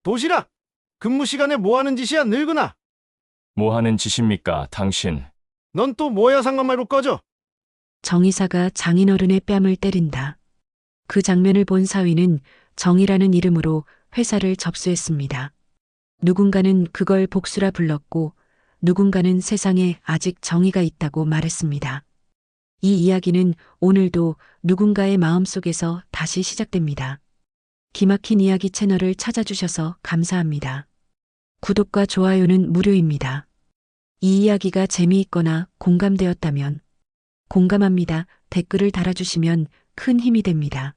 도시락! 근무 시간에 뭐 하는 짓이야, 늙은아? 뭐 하는 짓입니까, 당신? 넌 또 뭐야, 상관말로 꺼져. 정의사가 장인어른의 뺨을 때린다. 그 장면을 본 사위는 정이라는 이름으로 회사를 접수했습니다. 누군가는 그걸 복수라 불렀고 누군가는 세상에 아직 정의가 있다고 말했습니다. 이 이야기는 오늘도 누군가의 마음속에서 다시 시작됩니다. 기막힌 이야기 채널을 찾아주셔서 감사합니다. 구독과 좋아요는 무료입니다. 이 이야기가 재미있거나 공감되었다면 공감합니다. 댓글을 달아주시면 큰 힘이 됩니다.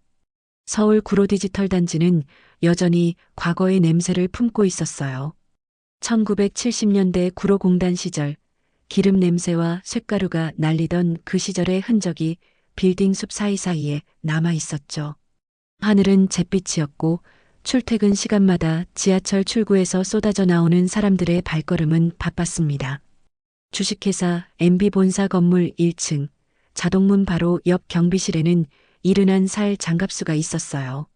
서울 구로디지털 단지는 여전히 과거의 냄새를 품고 있었어요. 1970년대 구로공단 시절 기름 냄새와 쇳가루가 날리던 그 시절의 흔적이 빌딩 숲 사이사이에 남아 있었죠. 하늘은 잿빛이었고 출퇴근 시간마다 지하철 출구에서 쏟아져 나오는 사람들의 발걸음은 바빴습니다. 주식회사 MB 본사 건물 1층 자동문 바로 옆 경비실에는 71살 장갑수가 있었어요.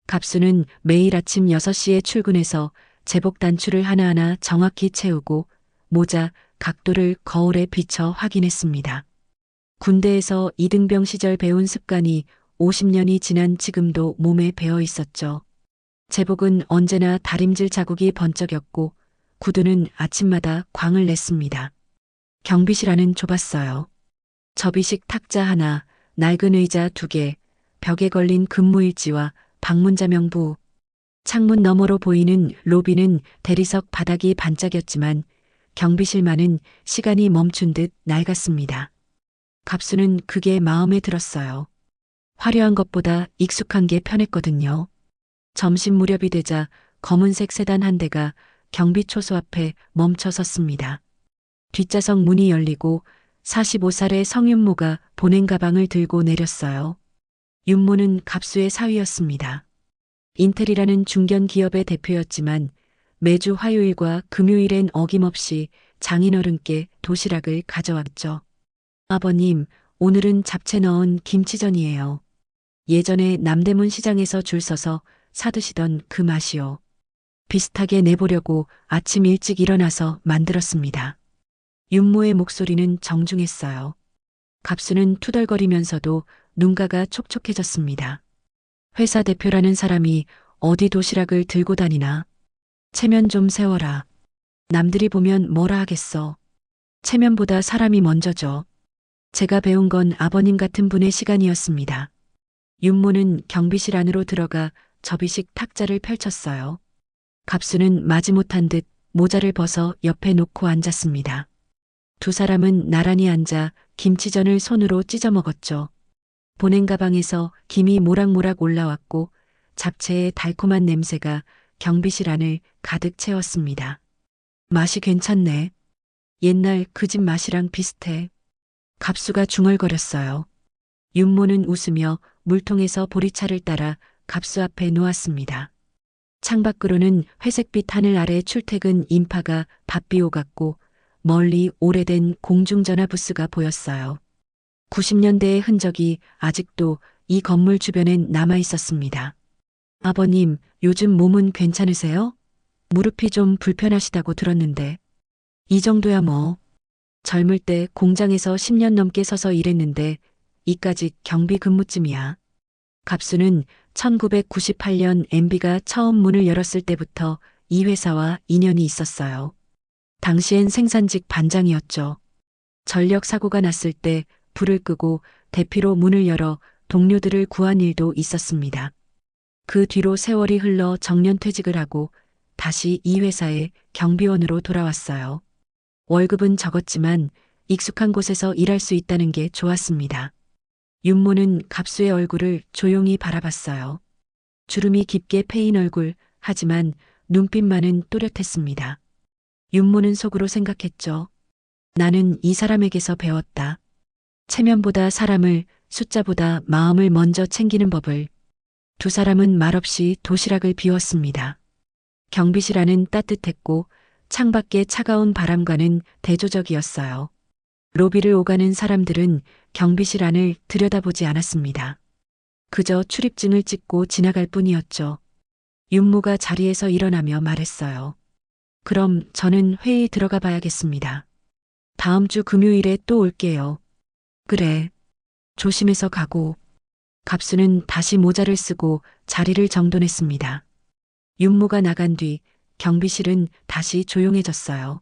갑수는 매일 아침 6시에 출근해서 제복 단추를 하나하나 정확히 채우고 모자, 각도를 거울에 비춰 확인했습니다. 군대에서 이등병 시절 배운 습관이 50년이 지난 지금도 몸에 배어 있었죠. 제복은 언제나 다림질 자국이 번쩍였고 구두는 아침마다 광을 냈습니다. 경비실 안은 좁았어요. 접이식 탁자 하나, 낡은 의자 2개, 벽에 걸린 근무일지와 방문자 명부. 창문 너머로 보이는 로비는 대리석 바닥이 반짝였지만 경비실만은 시간이 멈춘 듯 낡았습니다. 갑수는 그게 마음에 들었어요. 화려한 것보다 익숙한 게 편했거든요. 점심 무렵이 되자 검은색 세단 한 대가 경비초소 앞에 멈춰 섰습니다. 뒷좌석 문이 열리고 45살의 성윤모가 보냉 가방을 들고 내렸어요. 윤모는 갑수의 사위였습니다. 인텔이라는 중견 기업의 대표였지만 매주 화요일과 금요일엔 어김없이 장인어른께 도시락을 가져왔죠. 아버님, 오늘은 잡채 넣은 김치전이에요. 예전에 남대문 시장에서 줄 서서 사드시던 그 맛이요. 비슷하게 내보려고 아침 일찍 일어나서 만들었습니다. 윤모의 목소리는 정중했어요. 갑수는 투덜거리면서도 눈가가 촉촉해졌습니다. 회사 대표라는 사람이 어디 도시락을 들고 다니나. 체면 좀 세워라. 남들이 보면 뭐라 하겠어. 체면보다 사람이 먼저죠. 제가 배운 건 아버님 같은 분의 시간이었습니다. 윤모는 경비실 안으로 들어가 접이식 탁자를 펼쳤어요. 갑수는 마지못한 듯 모자를 벗어 옆에 놓고 앉았습니다. 두 사람은 나란히 앉아 김치전을 손으로 찢어 먹었죠. 보냉 가방에서 김이 모락모락 올라왔고 잡채의 달콤한 냄새가 경비실 안을 가득 채웠습니다. 맛이 괜찮네. 옛날 그 집 맛이랑 비슷해. 갑수가 중얼거렸어요. 윤모는 웃으며 물통에서 보리차를 따라 갑수 앞에 놓았습니다. 창밖으로는 회색빛 하늘 아래 출퇴근 인파가 바삐 오갔고 멀리 오래된 공중전화 부스가 보였어요. 90년대의 흔적이 아직도 이 건물 주변엔 남아 있었습니다. 아버님, 요즘 몸은 괜찮으세요? 무릎이 좀 불편하시다고 들었는데. 이 정도야 뭐. 젊을 때 공장에서 10년 넘게 서서 일했는데 이까짓 경비 근무쯤이야. 갑수는 1998년 MB가 처음 문을 열었을 때부터 이 회사와 인연이 있었어요. 당시엔 생산직 반장이었죠. 전력 사고가 났을 때 불을 끄고 대피로 문을 열어 동료들을 구한 일도 있었습니다. 그 뒤로 세월이 흘러 정년퇴직을 하고 다시 이 회사에 경비원으로 돌아왔어요. 월급은 적었지만 익숙한 곳에서 일할 수 있다는 게 좋았습니다. 윤모는 갑수의 얼굴을 조용히 바라봤어요. 주름이 깊게 패인 얼굴, 하지만 눈빛만은 또렷했습니다. 윤모는 속으로 생각했죠. 나는 이 사람에게서 배웠다. 체면보다 사람을, 숫자보다 마음을 먼저 챙기는 법을. 두 사람은 말없이 도시락을 비웠습니다. 경비실 안은 따뜻했고 창밖의 차가운 바람과는 대조적이었어요. 로비를 오가는 사람들은 경비실 안을 들여다보지 않았습니다. 그저 출입증을 찍고 지나갈 뿐이었죠. 윤모가 자리에서 일어나며 말했어요. 그럼 저는 회의 들어가 봐야겠습니다. 다음 주 금요일에 또 올게요. 그래. 조심해서 가고. 갑수는 다시 모자를 쓰고 자리를 정돈했습니다. 윤모가 나간 뒤 경비실은 다시 조용해졌어요.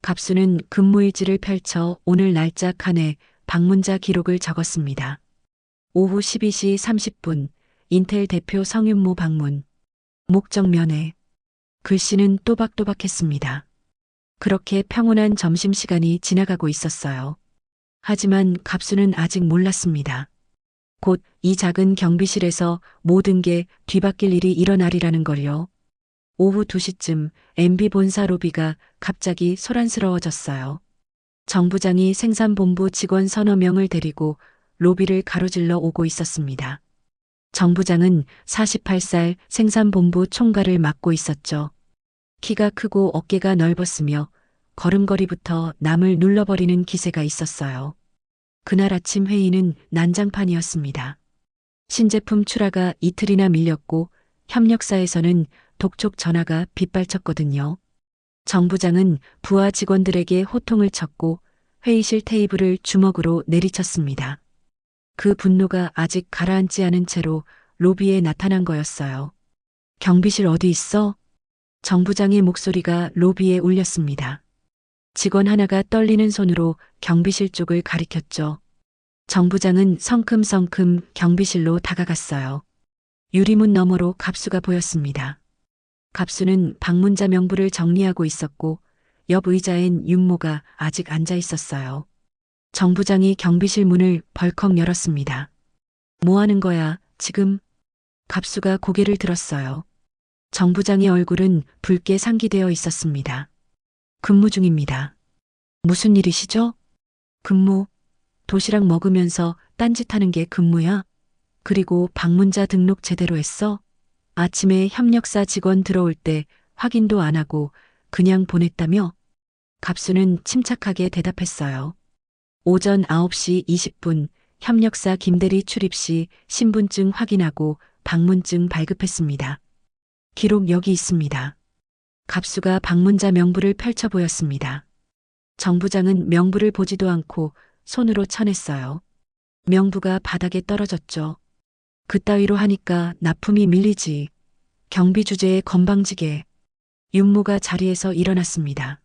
갑수는 근무일지를 펼쳐 오늘 날짜 칸에 방문자 기록을 적었습니다. 오후 12시 30분 인텔 대표 성윤모 방문. 목적 면회. 글씨는 또박또박했습니다. 그렇게 평온한 점심시간이 지나가고 있었어요. 하지만 갑수는 아직 몰랐습니다. 곧 이 작은 경비실에서 모든 게 뒤바뀔 일이 일어나리라는 걸요. 오후 2시쯤 MB 본사 로비가 갑자기 소란스러워졌어요. 정 부장이 생산본부 직원 서너 명을 데리고 로비를 가로질러 오고 있었습니다. 정 부장은 48살 생산본부 총괄을 맡고 있었죠. 키가 크고 어깨가 넓었으며 걸음걸이부터 남을 눌러버리는 기세가 있었어요. 그날 아침 회의는 난장판이었습니다. 신제품 출하가 이틀이나 밀렸고 협력사에서는 독촉 전화가 빗발쳤거든요. 정 부장은 부하 직원들에게 호통을 쳤고 회의실 테이블을 주먹으로 내리쳤습니다. 그 분노가 아직 가라앉지 않은 채로 로비에 나타난 거였어요. 경비실 어디 있어? 정 부장의 목소리가 로비에 울렸습니다. 직원 하나가 떨리는 손으로 경비실 쪽을 가리켰죠. 정 부장은 성큼성큼 경비실로 다가갔어요. 유리문 너머로 갑수가 보였습니다. 갑수는 방문자 명부를 정리하고 있었고 옆 의자엔 윤모가 아직 앉아 있었어요. 정 부장이 경비실 문을 벌컥 열었습니다. 뭐 하는 거야, 지금? 갑수가 고개를 들었어요. 정 부장의 얼굴은 붉게 상기되어 있었습니다. 근무 중입니다. 무슨 일이시죠? 근무. 도시락 먹으면서 딴짓하는 게 근무야? 그리고 방문자 등록 제대로 했어? 아침에 협력사 직원 들어올 때 확인도 안 하고 그냥 보냈다며? 갑수는 침착하게 대답했어요. 오전 9시 20분 협력사 김대리 출입 시 신분증 확인하고 방문증 발급했습니다. 기록 여기 있습니다. 갑수가 방문자 명부를 펼쳐 보였습니다. 정 부장은 명부를 보지도 않고 손으로 쳐냈어요. 명부가 바닥에 떨어졌죠. 그따위로 하니까 납품이 밀리지. 경비 주제에 건방지게. 윤모가 자리에서 일어났습니다.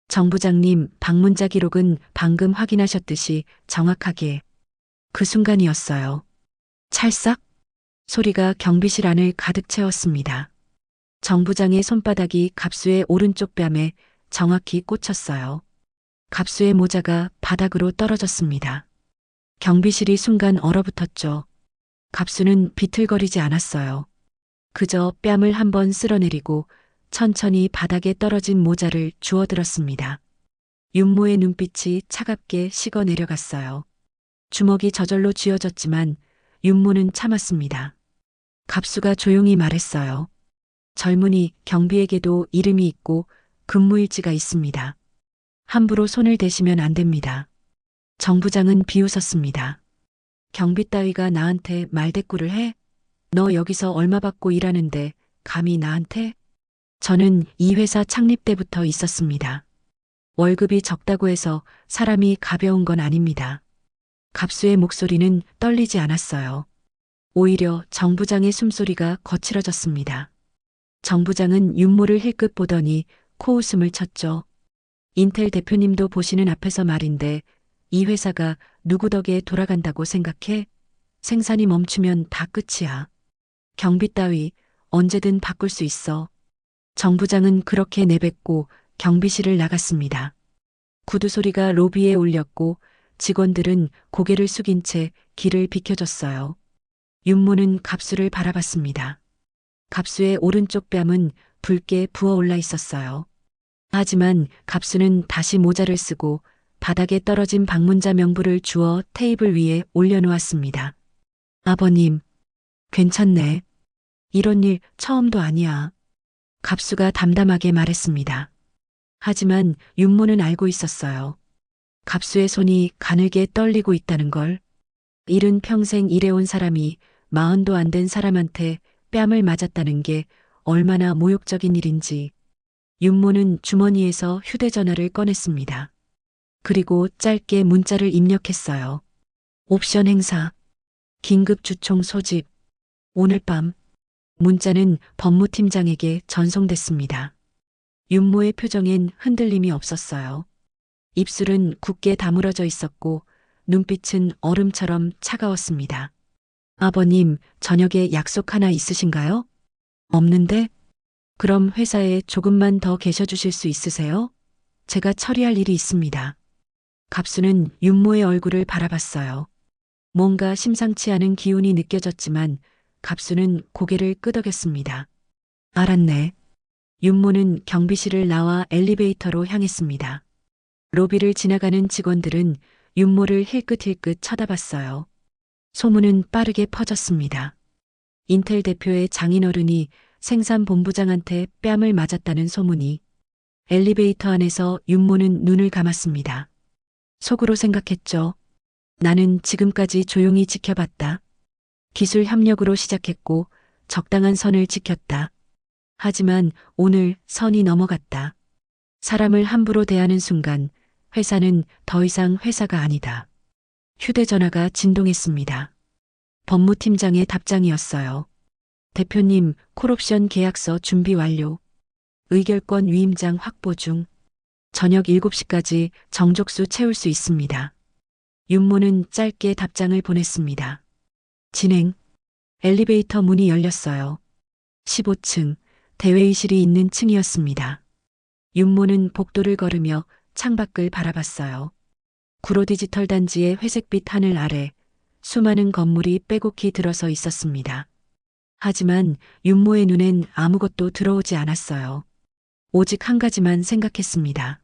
정 부장님, 방문자 기록은 방금 확인하셨듯이 정확하게. 그 순간이었어요. 찰싹? 소리가 경비실 안을 가득 채웠습니다. 정 부장의 손바닥이 갑수의 오른쪽 뺨에 정확히 꽂혔어요. 갑수의 모자가 바닥으로 떨어졌습니다. 경비실이 순간 얼어붙었죠. 갑수는 비틀거리지 않았어요. 그저 뺨을 한번 쓸어내리고 천천히 바닥에 떨어진 모자를 주워들었습니다. 윤모의 눈빛이 차갑게 식어 내려갔어요. 주먹이 저절로 쥐어졌지만 윤모는 참았습니다. 갑수가 조용히 말했어요. 젊은이 경비에게도 이름이 있고 근무일지가 있습니다. 함부로 손을 대시면 안 됩니다. 정 부장은 비웃었습니다. 경비 따위가 나한테 말대꾸를 해? 너 여기서 얼마 받고 일하는데 감히 나한테? 저는 이 회사 창립 때부터 있었습니다. 월급이 적다고 해서 사람이 가벼운 건 아닙니다. 갑수의 목소리는 떨리지 않았어요. 오히려 정 부장의 숨소리가 거칠어졌습니다. 정 부장은 윤모를 힐끗 보더니 코웃음을 쳤죠. 인텔 대표님도 보시는 앞에서 말인데 이 회사가 누구 덕에 돌아간다고 생각해? 생산이 멈추면 다 끝이야. 경비 따위 언제든 바꿀 수 있어. 정 부장은 그렇게 내뱉고 경비실을 나갔습니다. 구두 소리가 로비에 울렸고 직원들은 고개를 숙인 채 길을 비켜줬어요. 윤모는 갑수를 바라봤습니다. 갑수의 오른쪽 뺨은 붉게 부어올라 있었어요. 하지만 갑수는 다시 모자를 쓰고 바닥에 떨어진 방문자 명부를 주워 테이블 위에 올려놓았습니다. 아버님, 괜찮네. 이런 일 처음도 아니야. 갑수가 담담하게 말했습니다. 하지만 윤모는 알고 있었어요. 갑수의 손이 가늘게 떨리고 있다는 걸. 일은 평생 일해온 사람이 40도 안 된 사람한테 뺨을 맞았다는 게 얼마나 모욕적인 일인지. 윤모는 주머니에서 휴대전화를 꺼냈습니다. 그리고 짧게 문자를 입력했어요. 옵션 행사. 긴급 주총 소집. 오늘 밤. 문자는 법무팀장에게 전송됐습니다. 윤모의 표정엔 흔들림이 없었어요. 입술은 굳게 다물어져 있었고 눈빛은 얼음처럼 차가웠습니다. 아버님, 저녁에 약속 하나 있으신가요? 없는데? 그럼 회사에 조금만 더 계셔 주실 수 있으세요? 제가 처리할 일이 있습니다. 갑수는 윤모의 얼굴을 바라봤어요. 뭔가 심상치 않은 기운이 느껴졌지만 갑수는 고개를 끄덕였습니다. 알았네. 윤모는 경비실을 나와 엘리베이터로 향했습니다. 로비를 지나가는 직원들은 윤모를 힐끗힐끗 쳐다봤어요. 소문은 빠르게 퍼졌습니다. 인텔 대표의 장인어른이 생산본부장한테 뺨을 맞았다는 소문이. 엘리베이터 안에서 윤모는 눈을 감았습니다. 속으로 생각했죠. 나는 지금까지 조용히 지켜봤다. 기술 협력으로 시작했고 적당한 선을 지켰다. 하지만 오늘 선이 넘어갔다. 사람을 함부로 대하는 순간 회사는 더 이상 회사가 아니다. 휴대전화가 진동했습니다. 법무팀장의 답장이었어요. 대표님, 콜옵션 계약서 준비 완료. 의결권 위임장 확보 중. 저녁 7시까지 정족수 채울 수 있습니다. 윤모는 짧게 답장을 보냈습니다. 진행. 엘리베이터 문이 열렸어요. 15층, 대회의실이 있는 층이었습니다. 윤모는 복도를 걸으며 창밖을 바라봤어요. 구로 디지털 단지의 회색빛 하늘 아래 수많은 건물이 빼곡히 들어서 있었습니다. 하지만 윤모의 눈엔 아무것도 들어오지 않았어요. 오직 한 가지만 생각했습니다.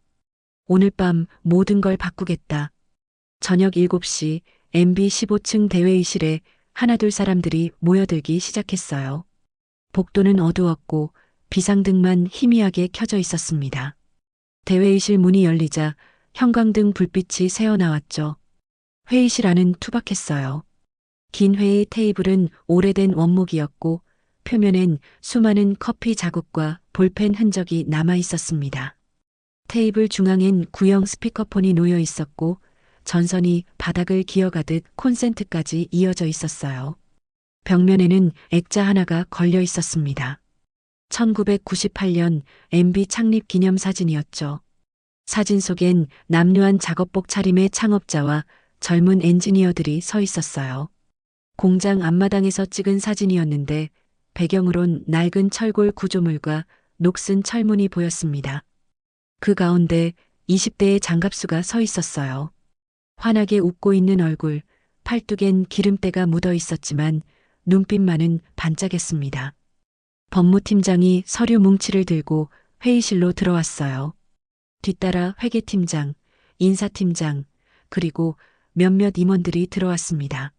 오늘 밤 모든 걸 바꾸겠다. 저녁 7시 MB 15층 대회의실에 하나둘 사람들이 모여들기 시작했어요. 복도는 어두웠고 비상등만 희미하게 켜져 있었습니다. 대회의실 문이 열리자 형광등 불빛이 새어나왔죠. 회의실 안은 투박했어요. 긴 회의 테이블은 오래된 원목이었고 표면엔 수많은 커피 자국과 볼펜 흔적이 남아 있었습니다. 테이블 중앙엔 구형 스피커폰이 놓여 있었고 전선이 바닥을 기어가듯 콘센트까지 이어져 있었어요. 벽면에는 액자 하나가 걸려 있었습니다. 1998년 MB 창립 기념 사진이었죠. 사진 속엔 남루한 작업복 차림의 창업자와 젊은 엔지니어들이 서 있었어요. 공장 앞마당에서 찍은 사진이었는데 배경으론 낡은 철골 구조물과 녹슨 철문이 보였습니다. 그 가운데 20대의 장갑수가 서 있었어요. 환하게 웃고 있는 얼굴, 팔뚝엔 기름때가 묻어 있었지만 눈빛만은 반짝였습니다. 법무팀장이 서류 뭉치를 들고 회의실로 들어왔어요. 뒤따라 회계팀장, 인사팀장, 그리고 몇몇 임원들이 들어왔습니다.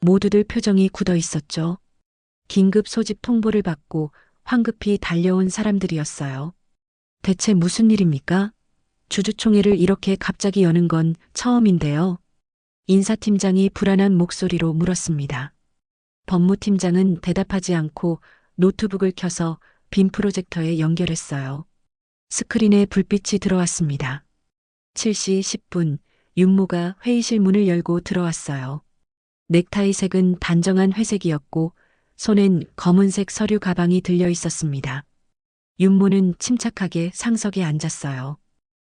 모두들 표정이 굳어 있었죠. 긴급 소집 통보를 받고 황급히 달려온 사람들이었어요. 대체 무슨 일입니까? 주주총회를 이렇게 갑자기 여는 건 처음인데요. 인사팀장이 불안한 목소리로 물었습니다. 법무팀장은 대답하지 않고 노트북을 켜서 빔 프로젝터에 연결했어요. 스크린에 불빛이 들어왔습니다. 7시 10분, 윤모가 회의실 문을 열고 들어왔어요. 넥타이 색은 단정한 회색이었고 손엔 검은색 서류 가방이 들려 있었습니다. 윤모는 침착하게 상석에 앉았어요.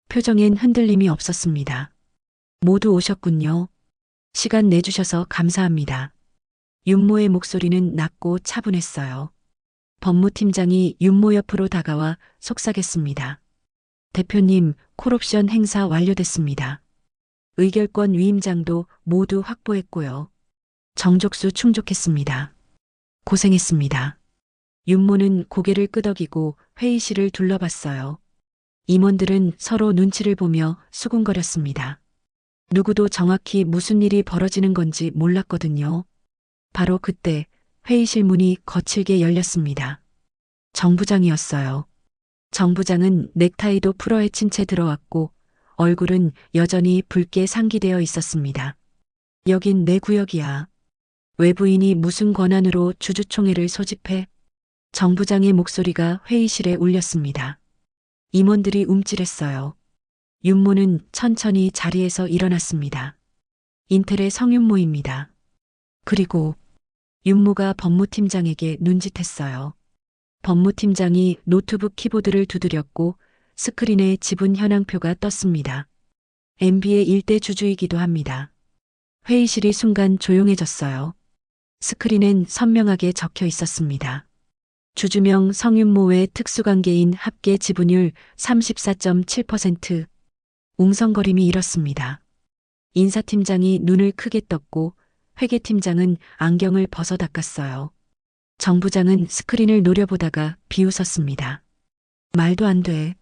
표정엔 흔들림이 없었습니다. 모두 오셨군요. 시간 내주셔서 감사합니다. 윤모의 목소리는 낮고 차분했어요. 법무팀장이 윤모 옆으로 다가와 속삭였습니다. 대표님, 콜옵션 행사 완료됐습니다. 의결권 위임장도 모두 확보했고요. 정족수 충족했습니다. 고생했습니다. 윤모는 고개를 끄덕이고 회의실을 둘러봤어요. 임원들은 서로 눈치를 보며 수군거렸습니다. 누구도 정확히 무슨 일이 벌어지는 건지 몰랐거든요. 바로 그때 회의실 문이 거칠게 열렸습니다. 정 부장이었어요. 정 부장은 넥타이도 풀어헤친 채 들어왔고 얼굴은 여전히 붉게 상기되어 있었습니다. 여긴 내 구역이야. 외부인이 무슨 권한으로 주주총회를 소집해? 정 부장의 목소리가 회의실에 울렸습니다. 임원들이 움찔했어요. 윤모는 천천히 자리에서 일어났습니다. 인텔의 성윤모입니다. 그리고 윤모가 법무팀장에게 눈짓했어요. 법무팀장이 노트북 키보드를 두드렸고 스크린에 지분 현황표가 떴습니다. MB의 일대 주주이기도 합니다. 회의실이 순간 조용해졌어요. 스크린엔 선명하게 적혀 있었습니다. 주주명 성윤모 외 특수관계인 합계 지분율 34.7%. 웅성거림이 일었습니다. 인사팀장이 눈을 크게 떴고 회계팀장은 안경을 벗어 닦았어요. 정 부장은 스크린을 노려보다가 비웃었습니다. 말도 안 돼.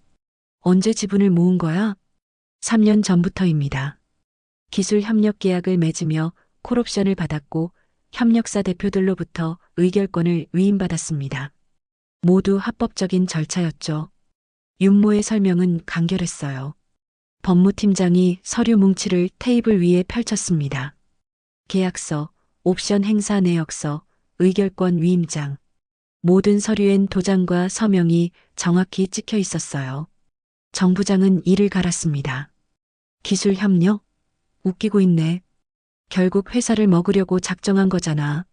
언제 지분을 모은 거야? 3년 전부터입니다. 기술 협력 계약을 맺으며 콜옵션을 받았고 협력사 대표들로부터 의결권을 위임받았습니다. 모두 합법적인 절차였죠. 윤모의 설명은 간결했어요. 법무팀장이 서류 뭉치를 테이블 위에 펼쳤습니다. 계약서, 옵션 행사 내역서, 의결권 위임장. 모든 서류엔 도장과 서명이 정확히 찍혀 있었어요. 정 부장은 이를 갈았습니다. 기술 협력? 웃기고 있네. 결국 회사를 먹으려고 작정한 거잖아.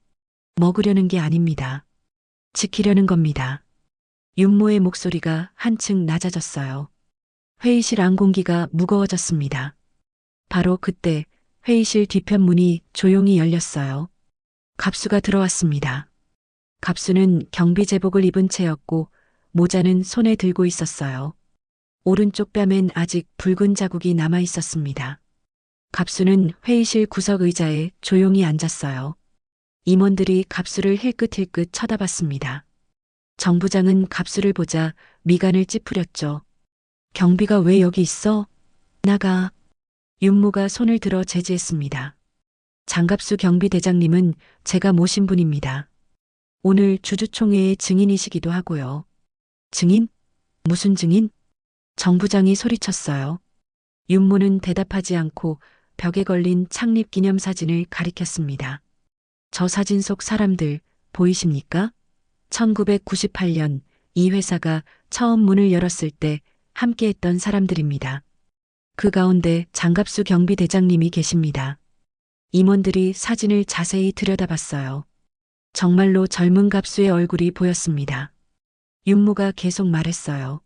먹으려는 게 아닙니다. 지키려는 겁니다. 윤모의 목소리가 한층 낮아졌어요. 회의실 안 공기가 무거워졌습니다. 바로 그때 회의실 뒤편 문이 조용히 열렸어요. 갑수가 들어왔습니다. 갑수는 경비 제복을 입은 채였고 모자는 손에 들고 있었어요. 오른쪽 뺨엔 아직 붉은 자국이 남아 있었습니다. 갑수는 회의실 구석 의자에 조용히 앉았어요. 임원들이 갑수를 힐끗힐끗 쳐다봤습니다. 정 부장은 갑수를 보자 미간을 찌푸렸죠. 경비가 왜 여기 있어? 나가. 윤모가 손을 들어 제지했습니다. 장갑수 경비대장님은 제가 모신 분입니다. 오늘 주주총회의 증인이시기도 하고요. 증인? 무슨 증인? 정 부장이 소리쳤어요. 윤모는 대답하지 않고 벽에 걸린 창립 기념사진을 가리켰습니다. 저 사진 속 사람들 보이십니까? 1998년 이 회사가 처음 문을 열었을 때 함께했던 사람들입니다. 그 가운데 장갑수 경비대장님이 계십니다. 임원들이 사진을 자세히 들여다봤어요. 정말로 젊은 갑수의 얼굴이 보였습니다. 윤모가 계속 말했어요.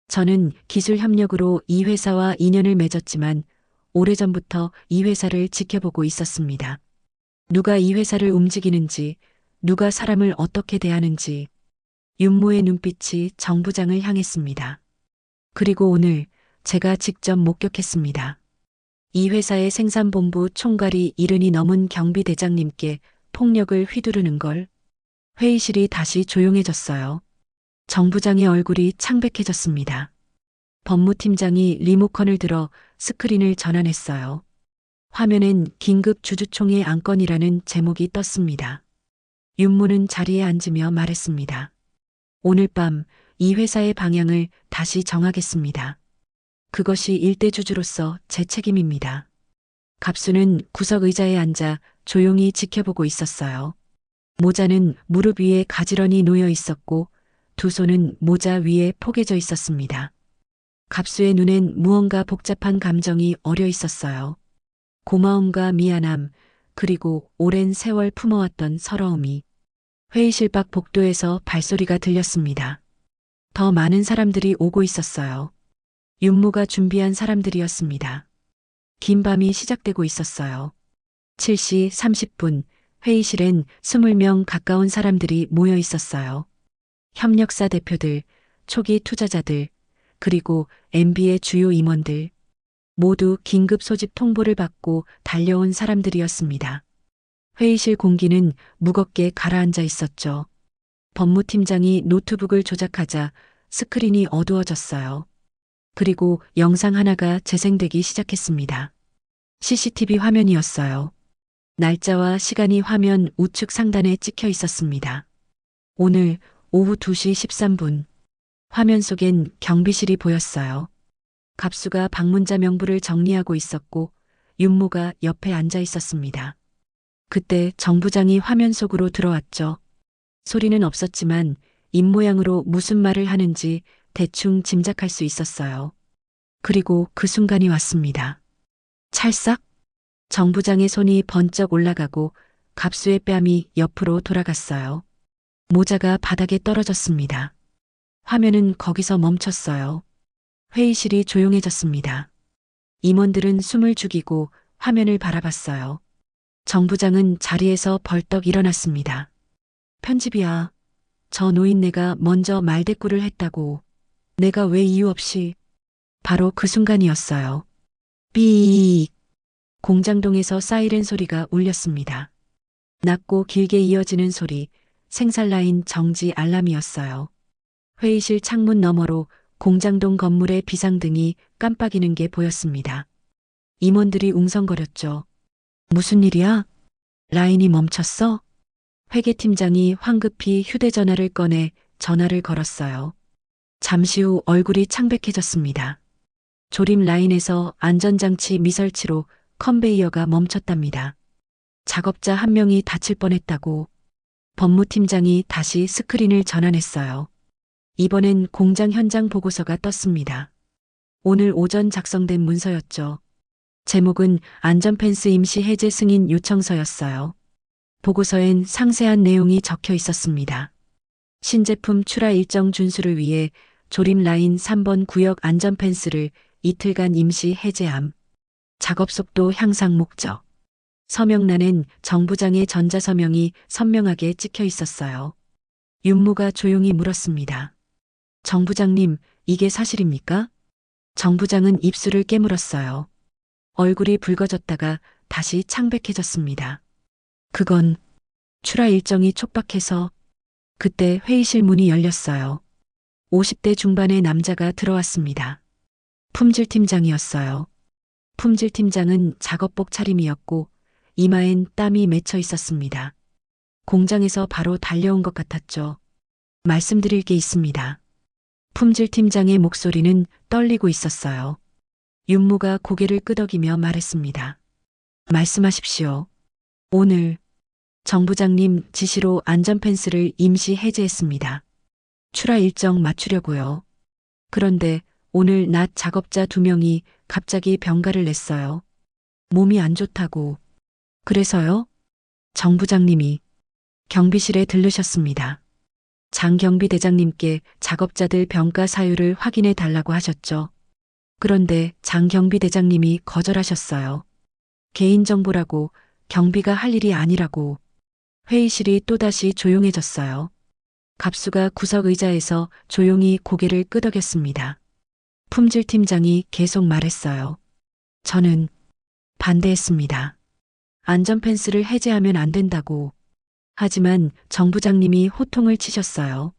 저는 기술 협력으로 이 회사와 인연을 맺었지만 오래전부터 이 회사를 지켜보고 있었습니다. 누가 이 회사를 움직이는지, 누가 사람을 어떻게 대하는지. 윤모의 눈빛이 정 부장을 향했습니다. 그리고 오늘 제가 직접 목격했습니다. 이 회사의 생산본부 총괄이 70이 넘은 경비대장님께 폭력을 휘두르는 걸. 회의실이 다시 조용해졌어요. 정 부장의 얼굴이 창백해졌습니다. 법무팀장이 리모컨을 들어 스크린을 전환했어요. 화면엔 긴급 주주총회 안건이라는 제목이 떴습니다. 윤모는 자리에 앉으며 말했습니다. 오늘 밤 이 회사의 방향을 다시 정하겠습니다. 그것이 일대 주주로서 제 책임입니다. 갑수는 구석 의자에 앉아 조용히 지켜보고 있었어요. 모자는 무릎 위에 가지런히 놓여 있었고 두 손은 모자 위에 포개져 있었습니다. 갑수의 눈엔 무언가 복잡한 감정이 어려 있었어요. 고마움과 미안함, 그리고 오랜 세월 품어왔던 서러움이. 회의실 밖 복도에서 발소리가 들렸습니다. 더 많은 사람들이 오고 있었어요. 윤모가 준비한 사람들이었습니다. 긴 밤이 시작되고 있었어요. 7시 30분 회의실엔 20명 가까운 사람들이 모여 있었어요. 협력사 대표들, 초기 투자자들, 그리고 MB의 주요 임원들. 모두 긴급 소집 통보를 받고 달려온 사람들이었습니다. 회의실 공기는 무겁게 가라앉아 있었죠. 법무팀장이 노트북을 조작하자 스크린이 어두워졌어요. 그리고 영상 하나가 재생되기 시작했습니다. CCTV 화면이었어요. 날짜와 시간이 화면 우측 상단에 찍혀 있었습니다. 오늘 오후 2시 13분. 화면 속엔 경비실이 보였어요. 갑수가 방문자 명부를 정리하고 있었고 윤모가 옆에 앉아 있었습니다. 그때 정 부장이 화면 속으로 들어왔죠. 소리는 없었지만 입모양으로 무슨 말을 하는지 대충 짐작할 수 있었어요. 그리고 그 순간이 왔습니다. 찰싹! 정 부장의 손이 번쩍 올라가고 갑수의 뺨이 옆으로 돌아갔어요. 모자가 바닥에 떨어졌습니다. 화면은 거기서 멈췄어요. 회의실이 조용해졌습니다. 임원들은 숨을 죽이고 화면을 바라봤어요. 정 부장은 자리에서 벌떡 일어났습니다. 편집이야. 저 노인네가 먼저 말대꾸를 했다고. 내가 왜 이유 없이. 바로 그 순간이었어요. 삐익. 공장동에서 사이렌 소리가 울렸습니다. 낮고 길게 이어지는 소리, 생산라인 정지 알람이었어요. 회의실 창문 너머로 공장동 건물의 비상등이 깜빡이는 게 보였습니다. 임원들이 웅성거렸죠. 무슨 일이야? 라인이 멈췄어? 회계팀장이 황급히 휴대전화를 꺼내 전화를 걸었어요. 잠시 후 얼굴이 창백해졌습니다. 조립 라인에서 안전장치 미설치로 컨베이어가 멈췄답니다. 작업자 한 명이 다칠 뻔했다고. 법무팀장이 다시 스크린을 전환했어요. 이번엔 공장 현장 보고서가 떴습니다. 오늘 오전 작성된 문서였죠. 제목은 안전펜스 임시 해제 승인 요청서였어요. 보고서엔 상세한 내용이 적혀 있었습니다. 신제품 출하 일정 준수를 위해 조립 라인 3번 구역 안전펜스를 이틀간 임시 해제함. 작업 속도 향상 목적. 서명란엔 정 부장의 전자서명이 선명하게 찍혀 있었어요. 윤무가 조용히 물었습니다. 정 부장님, 이게 사실입니까? 정 부장은 입술을 깨물었어요. 얼굴이 붉어졌다가 다시 창백해졌습니다. 그건 출하 일정이 촉박해서. 그때 회의실 문이 열렸어요. 50대 중반의 남자가 들어왔습니다. 품질팀장이었어요. 품질팀장은 작업복 차림이었고 이마엔 땀이 맺혀 있었습니다. 공장에서 바로 달려온 것 같았죠. 말씀드릴 게 있습니다. 품질팀장의 목소리는 떨리고 있었어요. 윤무가 고개를 끄덕이며 말했습니다. 말씀하십시오. 오늘 정 부장님 지시로 안전펜스를 임시 해제했습니다. 출하 일정 맞추려고요. 그런데 오늘 낮 작업자 2명이 갑자기 병가를 냈어요. 몸이 안 좋다고. 그래서요? 정 부장님이 경비실에 들르셨습니다. 장 경비대장님께 작업자들 병가 사유를 확인해 달라고 하셨죠. 그런데 장 경비대장님이 거절하셨어요. 개인정보라고, 경비가 할 일이 아니라고. 회의실이 또다시 조용해졌어요. 갑수가 구석 의자에서 조용히 고개를 끄덕였습니다. 품질팀장이 계속 말했어요. 저는 반대했습니다. 안전펜스를 해제하면 안 된다고. 하지만 정 부장님이 호통을 치셨어요.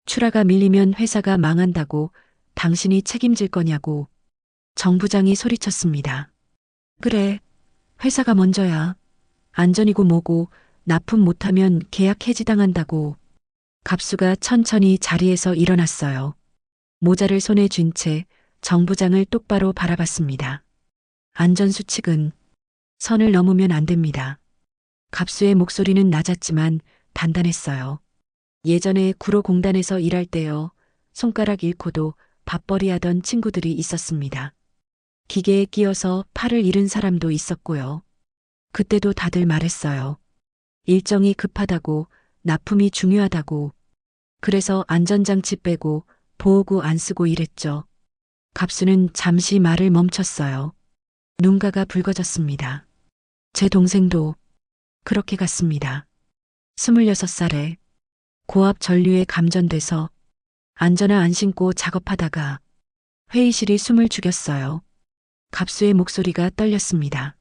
출하가 밀리면 회사가 망한다고. 당신이 책임질 거냐고. 정 부장이 소리쳤습니다. 그래, 회사가 먼저야. 안전이고 뭐고 납품 못하면 계약 해지당한다고. 갑수가 천천히 자리에서 일어났어요. 모자를 손에 쥔 채 정 부장을 똑바로 바라봤습니다. 안전수칙은 선을 넘으면 안 됩니다. 갑수의 목소리는 낮았지만 단단했어요. 예전에 구로공단에서 일할 때요. 손가락 잃고도 밥벌이 하던 친구들이 있었습니다. 기계에 끼어서 팔을 잃은 사람도 있었고요. 그때도 다들 말했어요. 일정이 급하다고, 납품이 중요하다고. 그래서 안전장치 빼고 보호구 안 쓰고 일했죠. 갑수는 잠시 말을 멈췄어요. 눈가가 붉어졌습니다. 제 동생도 그렇게 갔습니다. 26살에 고압 전류에 감전돼서 안전화 안 신고 작업하다가 회의실이 숨을 죽였어요. 갑수의 목소리가 떨렸습니다.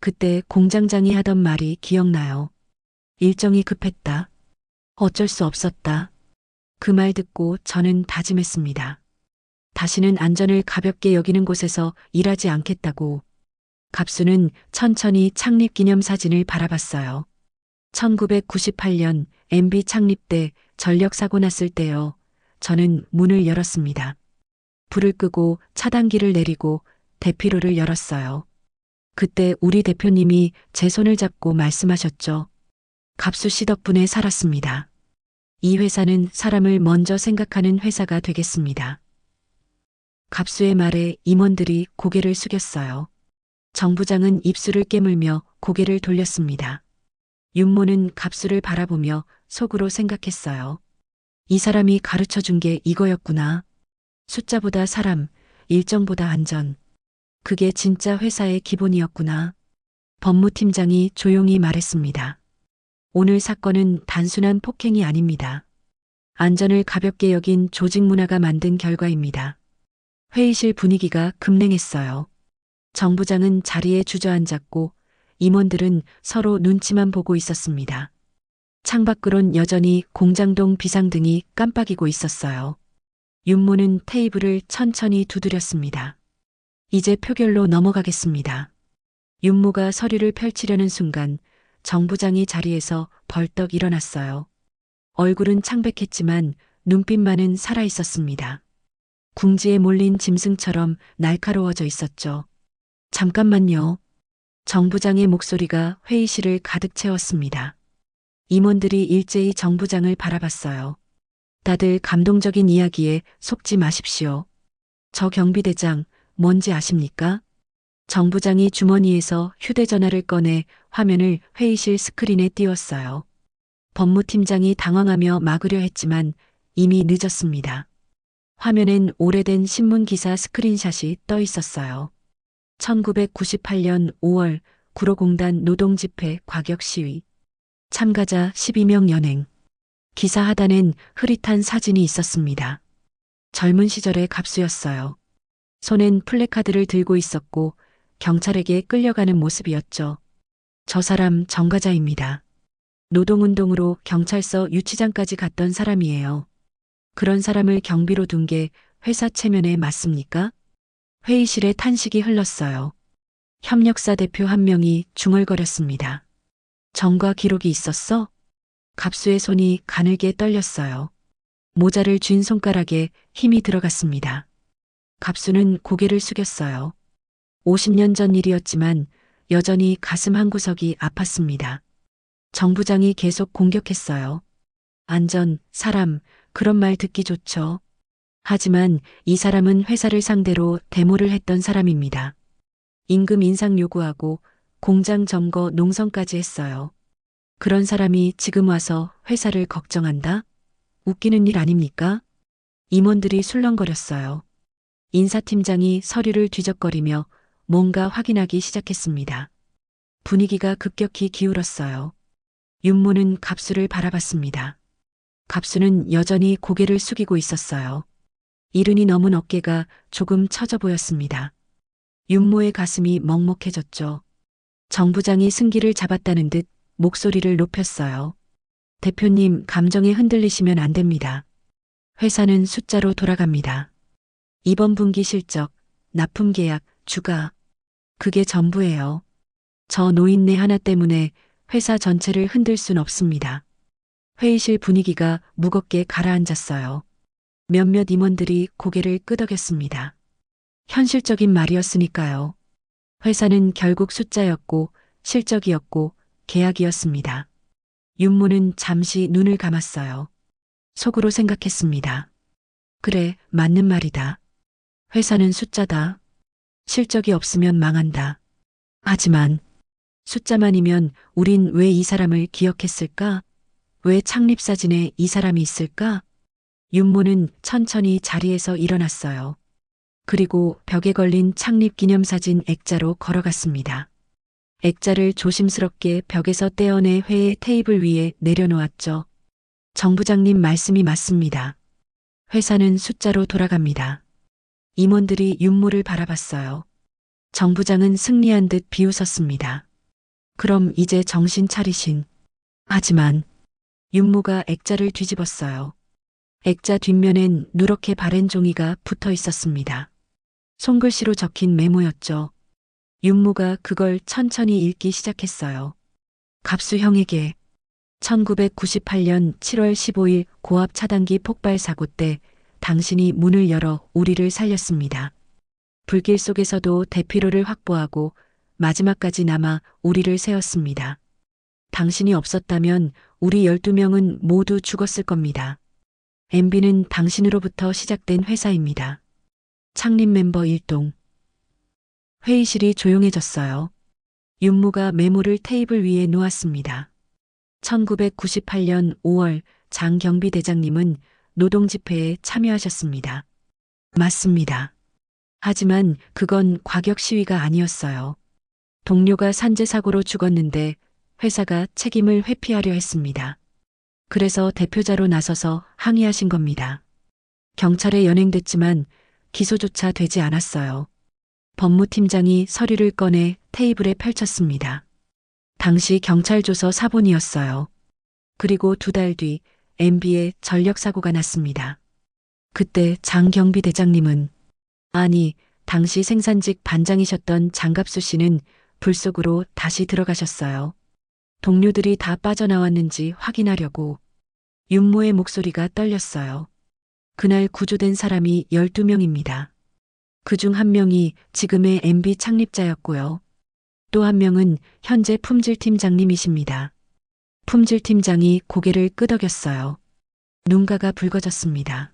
그때 공장장이 하던 말이 기억나요. 일정이 급했다. 어쩔 수 없었다. 그 말 듣고 저는 다짐했습니다. 다시는 안전을 가볍게 여기는 곳에서 일하지 않겠다고. 갑수는 천천히 창립 기념사진을 바라봤어요. 1998년 MB 창립 때 전력 사고 났을 때요. 저는 문을 열었습니다. 불을 끄고 차단기를 내리고 대피로를 열었어요. 그때 우리 대표님이 제 손을 잡고 말씀하셨죠. 갑수 씨 덕분에 살았습니다. 이 회사는 사람을 먼저 생각하는 회사가 되겠습니다. 갑수의 말에 임원들이 고개를 숙였어요. 정 부장은 입술을 깨물며 고개를 돌렸습니다. 윤모는 갑수를 바라보며 속으로 생각했어요. 이 사람이 가르쳐 준 게 이거였구나. 숫자보다 사람, 일정보다 안전. 그게 진짜 회사의 기본이었구나. 법무팀장이 조용히 말했습니다. 오늘 사건은 단순한 폭행이 아닙니다. 안전을 가볍게 여긴 조직 문화가 만든 결과입니다. 회의실 분위기가 급냉했어요. 정 부장은 자리에 주저앉았고 임원들은 서로 눈치만 보고 있었습니다. 창밖으론 여전히 공장동 비상등이 깜빡이고 있었어요. 윤모는 테이블을 천천히 두드렸습니다. 이제 표결로 넘어가겠습니다. 윤모가 서류를 펼치려는 순간 정 부장이 자리에서 벌떡 일어났어요. 얼굴은 창백했지만 눈빛만은 살아있었습니다. 궁지에 몰린 짐승처럼 날카로워져 있었죠. 잠깐만요. 정 부장의 목소리가 회의실을 가득 채웠습니다. 임원들이 일제히 정 부장을 바라봤어요. 다들 감동적인 이야기에 속지 마십시오. 저 경비대장 뭔지 아십니까? 정 부장이 주머니에서 휴대전화를 꺼내 화면을 회의실 스크린에 띄웠어요. 법무팀장이 당황하며 막으려 했지만 이미 늦었습니다. 화면엔 오래된 신문기사 스크린샷이 떠 있었어요. 1998년 5월 구로공단 노동집회 과격 시위. 참가자 12명 연행. 기사 하단엔 흐릿한 사진이 있었습니다. 젊은 시절의 갑수였어요. 손엔 플래카드를 들고 있었고 경찰에게 끌려가는 모습이었죠. 저 사람 정가자입니다. 노동운동으로 경찰서 유치장까지 갔던 사람이에요. 그런 사람을 경비로 둔 게 회사 체면에 맞습니까? 회의실에 탄식이 흘렀어요. 협력사 대표 한 명이 중얼거렸습니다. 정과 기록이 있었어? 갑수의 손이 가늘게 떨렸어요. 모자를 쥔 손가락에 힘이 들어갔습니다. 갑수는 고개를 숙였어요. 50년 전 일이었지만 여전히 가슴 한구석이 아팠습니다. 정 부장이 계속 공격했어요. 안전, 사람, 그런 말 듣기 좋죠. 하지만 이 사람은 회사를 상대로 데모를 했던 사람입니다. 임금 인상 요구하고 공장 점거 농성까지 했어요. 그런 사람이 지금 와서 회사를 걱정한다? 웃기는 일 아닙니까? 임원들이 술렁거렸어요. 인사팀장이 서류를 뒤적거리며 뭔가 확인하기 시작했습니다. 분위기가 급격히 기울었어요. 윤모는 갑수를 바라봤습니다. 갑수는 여전히 고개를 숙이고 있었어요. 이른이 넘은 어깨가 조금 처져 보였습니다. 윤모의 가슴이 먹먹해졌죠. 정 부장이 승기를 잡았다는 듯 목소리를 높였어요. 대표님, 감정에 흔들리시면 안 됩니다. 회사는 숫자로 돌아갑니다. 이번 분기 실적, 납품 계약, 주가. 그게 전부예요. 저 노인네 하나 때문에 회사 전체를 흔들 순 없습니다. 회의실 분위기가 무겁게 가라앉았어요. 몇몇 임원들이 고개를 끄덕였습니다. 현실적인 말이었으니까요. 회사는 결국 숫자였고 실적이었고 계약이었습니다. 윤모는 잠시 눈을 감았어요. 속으로 생각했습니다. 그래, 맞는 말이다. 회사는 숫자다. 실적이 없으면 망한다. 하지만 숫자만이면 우린 왜 이 사람을 기억했을까? 왜 창립사진에 이 사람이 있을까? 윤모는 천천히 자리에서 일어났어요. 그리고 벽에 걸린 창립기념사진 액자로 걸어갔습니다. 액자를 조심스럽게 벽에서 떼어내 회의 테이블 위에 내려놓았죠. 정 부장님 말씀이 맞습니다. 회사는 숫자로 돌아갑니다. 임원들이 윤모를 바라봤어요. 정 부장은 승리한 듯 비웃었습니다. 그럼 이제 정신 차리신. 하지만 윤모가 액자를 뒤집었어요. 액자 뒷면엔 누렇게 바랜 종이가 붙어 있었습니다. 손글씨로 적힌 메모였죠. 윤모가 그걸 천천히 읽기 시작했어요. 갑수 형에게 1998년 7월 15일 고압 차단기 폭발 사고 때 당신이 문을 열어 우리를 살렸습니다. 불길 속에서도 대피로를 확보하고 마지막까지 남아 우리를 세웠습니다. 당신이 없었다면 우리 12명은 모두 죽었을 겁니다. MB는 당신으로부터 시작된 회사입니다. 창립 멤버 일동. 회의실이 조용해졌어요. 윤무가 메모를 테이블 위에 놓았습니다. 1998년 5월 장경비 대장님은 노동집회에 참여하셨습니다. 맞습니다. 하지만 그건 과격 시위가 아니었어요. 동료가 산재사고로 죽었는데 회사가 책임을 회피하려 했습니다. 그래서 대표자로 나서서 항의하신 겁니다. 경찰에 연행됐지만 기소조차 되지 않았어요. 법무팀장이 서류를 꺼내 테이블에 펼쳤습니다. 당시 경찰 조서 사본이었어요. 그리고 2달 뒤 MB에 전력사고가 났습니다. 그때 장경비 대장님은, 아니, 당시 생산직 반장이셨던 장갑수 씨는 불 속으로 다시 들어가셨어요. 동료들이 다 빠져나왔는지 확인하려고. 윤모의 목소리가 떨렸어요. 그날 구조된 사람이 12명입니다. 그중 1명이 지금의 MB 창립자였고요. 또 1명은 현재 품질팀장님이십니다. 품질팀장이 고개를 끄덕였어요. 눈가가 붉어졌습니다.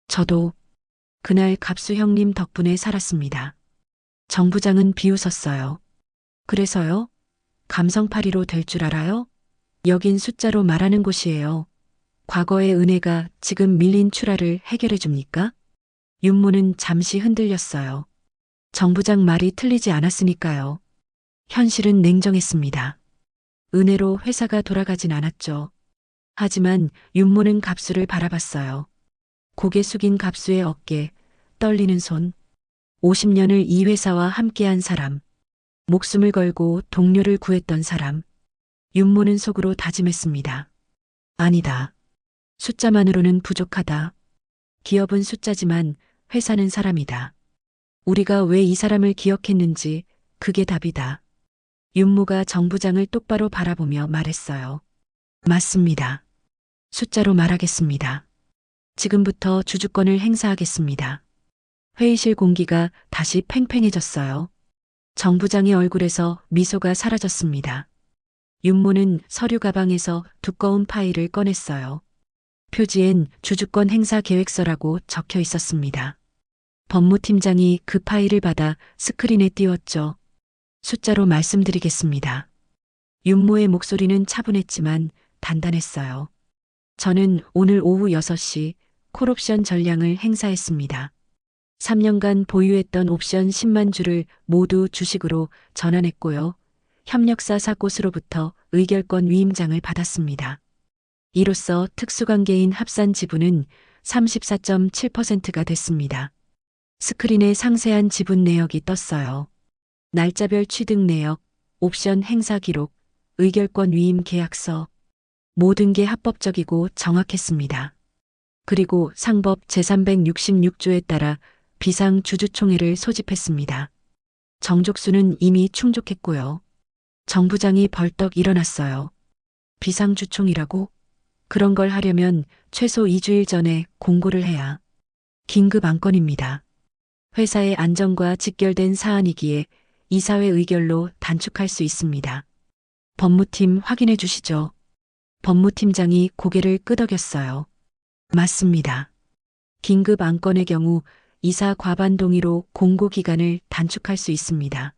저도 그날 갑수 형님 덕분에 살았습니다. 정 부장은 비웃었어요. 그래서요? 감성파리로 될 줄 알아요? 여긴 숫자로 말하는 곳이에요. 과거의 은혜가 지금 밀린 출하를 해결해 줍니까? 윤모는 잠시 흔들렸어요. 정 부장 말이 틀리지 않았으니까요. 현실은 냉정했습니다. 은혜로 회사가 돌아가진 않았죠. 하지만 윤모는 갑수를 바라봤어요. 고개 숙인 갑수의 어깨, 떨리는 손. 50년을 이 회사와 함께한 사람. 목숨을 걸고 동료를 구했던 사람. 윤모는 속으로 다짐했습니다. 아니다. 숫자만으로는 부족하다. 기업은 숫자지만 회사는 사람이다. 우리가 왜 이 사람을 기억했는지 그게 답이다. 윤모가 정 부장을 똑바로 바라보며 말했어요. 맞습니다. 숫자로 말하겠습니다. 지금부터 주주권을 행사하겠습니다. 회의실 공기가 다시 팽팽해졌어요. 정 부장의 얼굴에서 미소가 사라졌습니다. 윤모는 서류 가방에서 두꺼운 파일을 꺼냈어요. 표지엔 주주권 행사 계획서라고 적혀 있었습니다. 법무팀장이 그 파일을 받아 스크린에 띄웠죠. 숫자로 말씀드리겠습니다. 윤모의 목소리는 차분했지만 단단했어요. 저는 오늘 오후 6시 콜옵션 전량을 행사했습니다. 3년간 보유했던 옵션 10만 주를 모두 주식으로 전환했고요. 협력사 사꽃으로부터 의결권 위임장을 받았습니다. 이로써 특수관계인 합산 지분은 34.7%가 됐습니다. 스크린에 상세한 지분 내역이 떴어요. 날짜별 취득 내역, 옵션 행사 기록, 의결권 위임 계약서. 모든 게 합법적이고 정확했습니다. 그리고 상법 제366조에 따라 비상 주주총회를 소집했습니다. 정족수는 이미 충족했고요. 정 부장이 벌떡 일어났어요. 비상주총이라고? 그런 걸 하려면 최소 2주일 전에 공고를 해야. 긴급 안건입니다. 회사의 안전과 직결된 사안이기에 이사회 의결로 단축할 수 있습니다. 법무팀 확인해 주시죠. 법무팀장이 고개를 끄덕였어요. 맞습니다. 긴급 안건의 경우 이사 과반 동의로 공고 기간을 단축할 수 있습니다.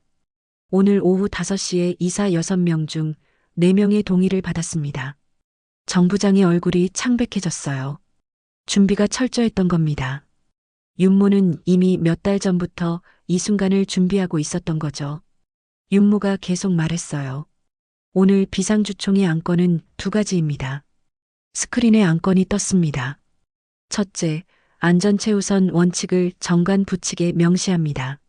오늘 오후 5시에 이사 6명 중 4명의 동의를 받았습니다. 정 부장의 얼굴이 창백해졌어요. 준비가 철저했던 겁니다. 윤모는 이미 몇 달 전부터 이 순간을 준비하고 있었던 거죠. 윤모가 계속 말했어요. 오늘 비상주총의 안건은 2가지입니다. 스크린에 안건이 떴습니다. 첫째, 안전 최우선 원칙을 정관 부칙에 명시합니다.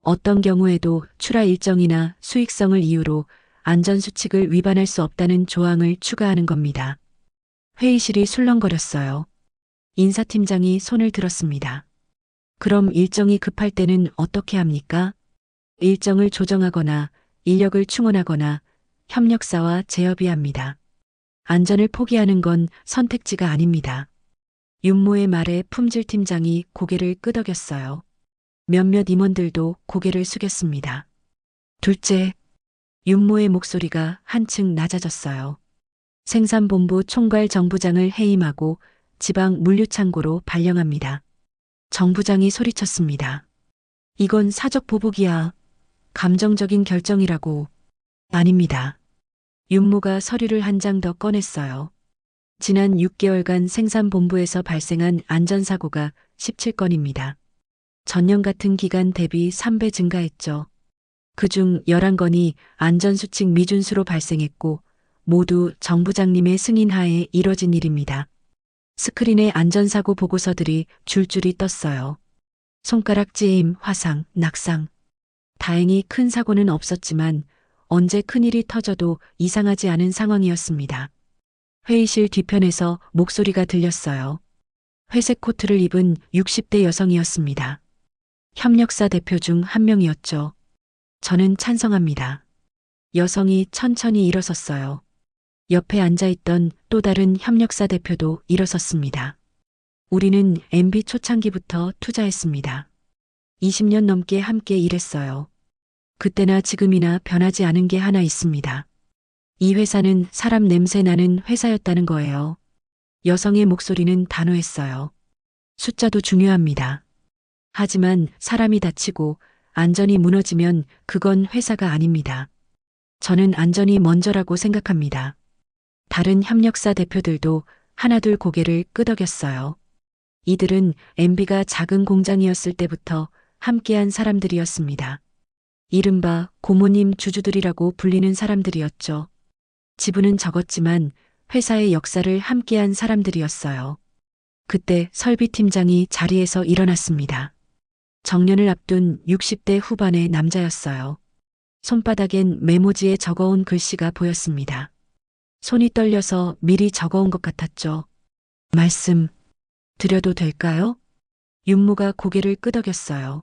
어떤 경우에도 출하 일정이나 수익성을 이유로 안전수칙을 위반할 수 없다는 조항을 추가하는 겁니다. 회의실이 술렁거렸어요. 인사팀장이 손을 들었습니다. 그럼 일정이 급할 때는 어떻게 합니까? 일정을 조정하거나 인력을 충원하거나 협력사와 재협의합니다. 안전을 포기하는 건 선택지가 아닙니다. 윤모의 말에 품질팀장이 고개를 끄덕였어요. 몇몇 임원들도 고개를 숙였습니다. 둘째, 윤모의 목소리가 한층 낮아졌어요. 생산본부 총괄 정부장을 해임하고 지방 물류창고로 발령합니다. 정부장이 소리쳤습니다. 이건 사적 보복이야. 감정적인 결정이라고. 아닙니다. 윤모가 서류를 한 장 더 꺼냈어요. 지난 6개월간 생산본부에서 발생한 안전사고가 17건입니다. 전년 같은 기간 대비 3배 증가했죠. 그중 11건이 안전수칙 미준수로 발생했고 모두 정부장님의 승인하에 이뤄진 일입니다. 스크린에 안전사고 보고서들이 줄줄이 떴어요. 손가락 찌임, 화상, 낙상. 다행히 큰 사고는 없었지만 언제 큰일이 터져도 이상하지 않은 상황이었습니다. 회의실 뒤편에서 목소리가 들렸어요. 회색 코트를 입은 60대 여성이었습니다. 협력사 대표 중 한 명이었죠. 저는 찬성합니다. 여성이 천천히 일어섰어요. 옆에 앉아있던 또 다른 협력사 대표도 일어섰습니다. 우리는 MB 초창기부터 투자했습니다. 20년 넘게 함께 일했어요. 그때나 지금이나 변하지 않은 게 하나 있습니다. 이 회사는 사람 냄새 나는 회사였다는 거예요. 여성의 목소리는 단호했어요. 숫자도 중요합니다. 하지만 사람이 다치고 안전이 무너지면 그건 회사가 아닙니다. 저는 안전이 먼저라고 생각합니다. 다른 협력사 대표들도 하나둘 고개를 끄덕였어요. 이들은 MB가 작은 공장이었을 때부터 함께한 사람들이었습니다. 이른바 고모님 주주들이라고 불리는 사람들이었죠. 지분은 적었지만 회사의 역사를 함께한 사람들이었어요. 그때 설비팀장이 자리에서 일어났습니다. 정년을 앞둔 60대 후반의 남자였어요. 손바닥엔 메모지에 적어온 글씨가 보였습니다. 손이 떨려서 미리 적어온 것 같았죠. 말씀 드려도 될까요? 윤모가 고개를 끄덕였어요.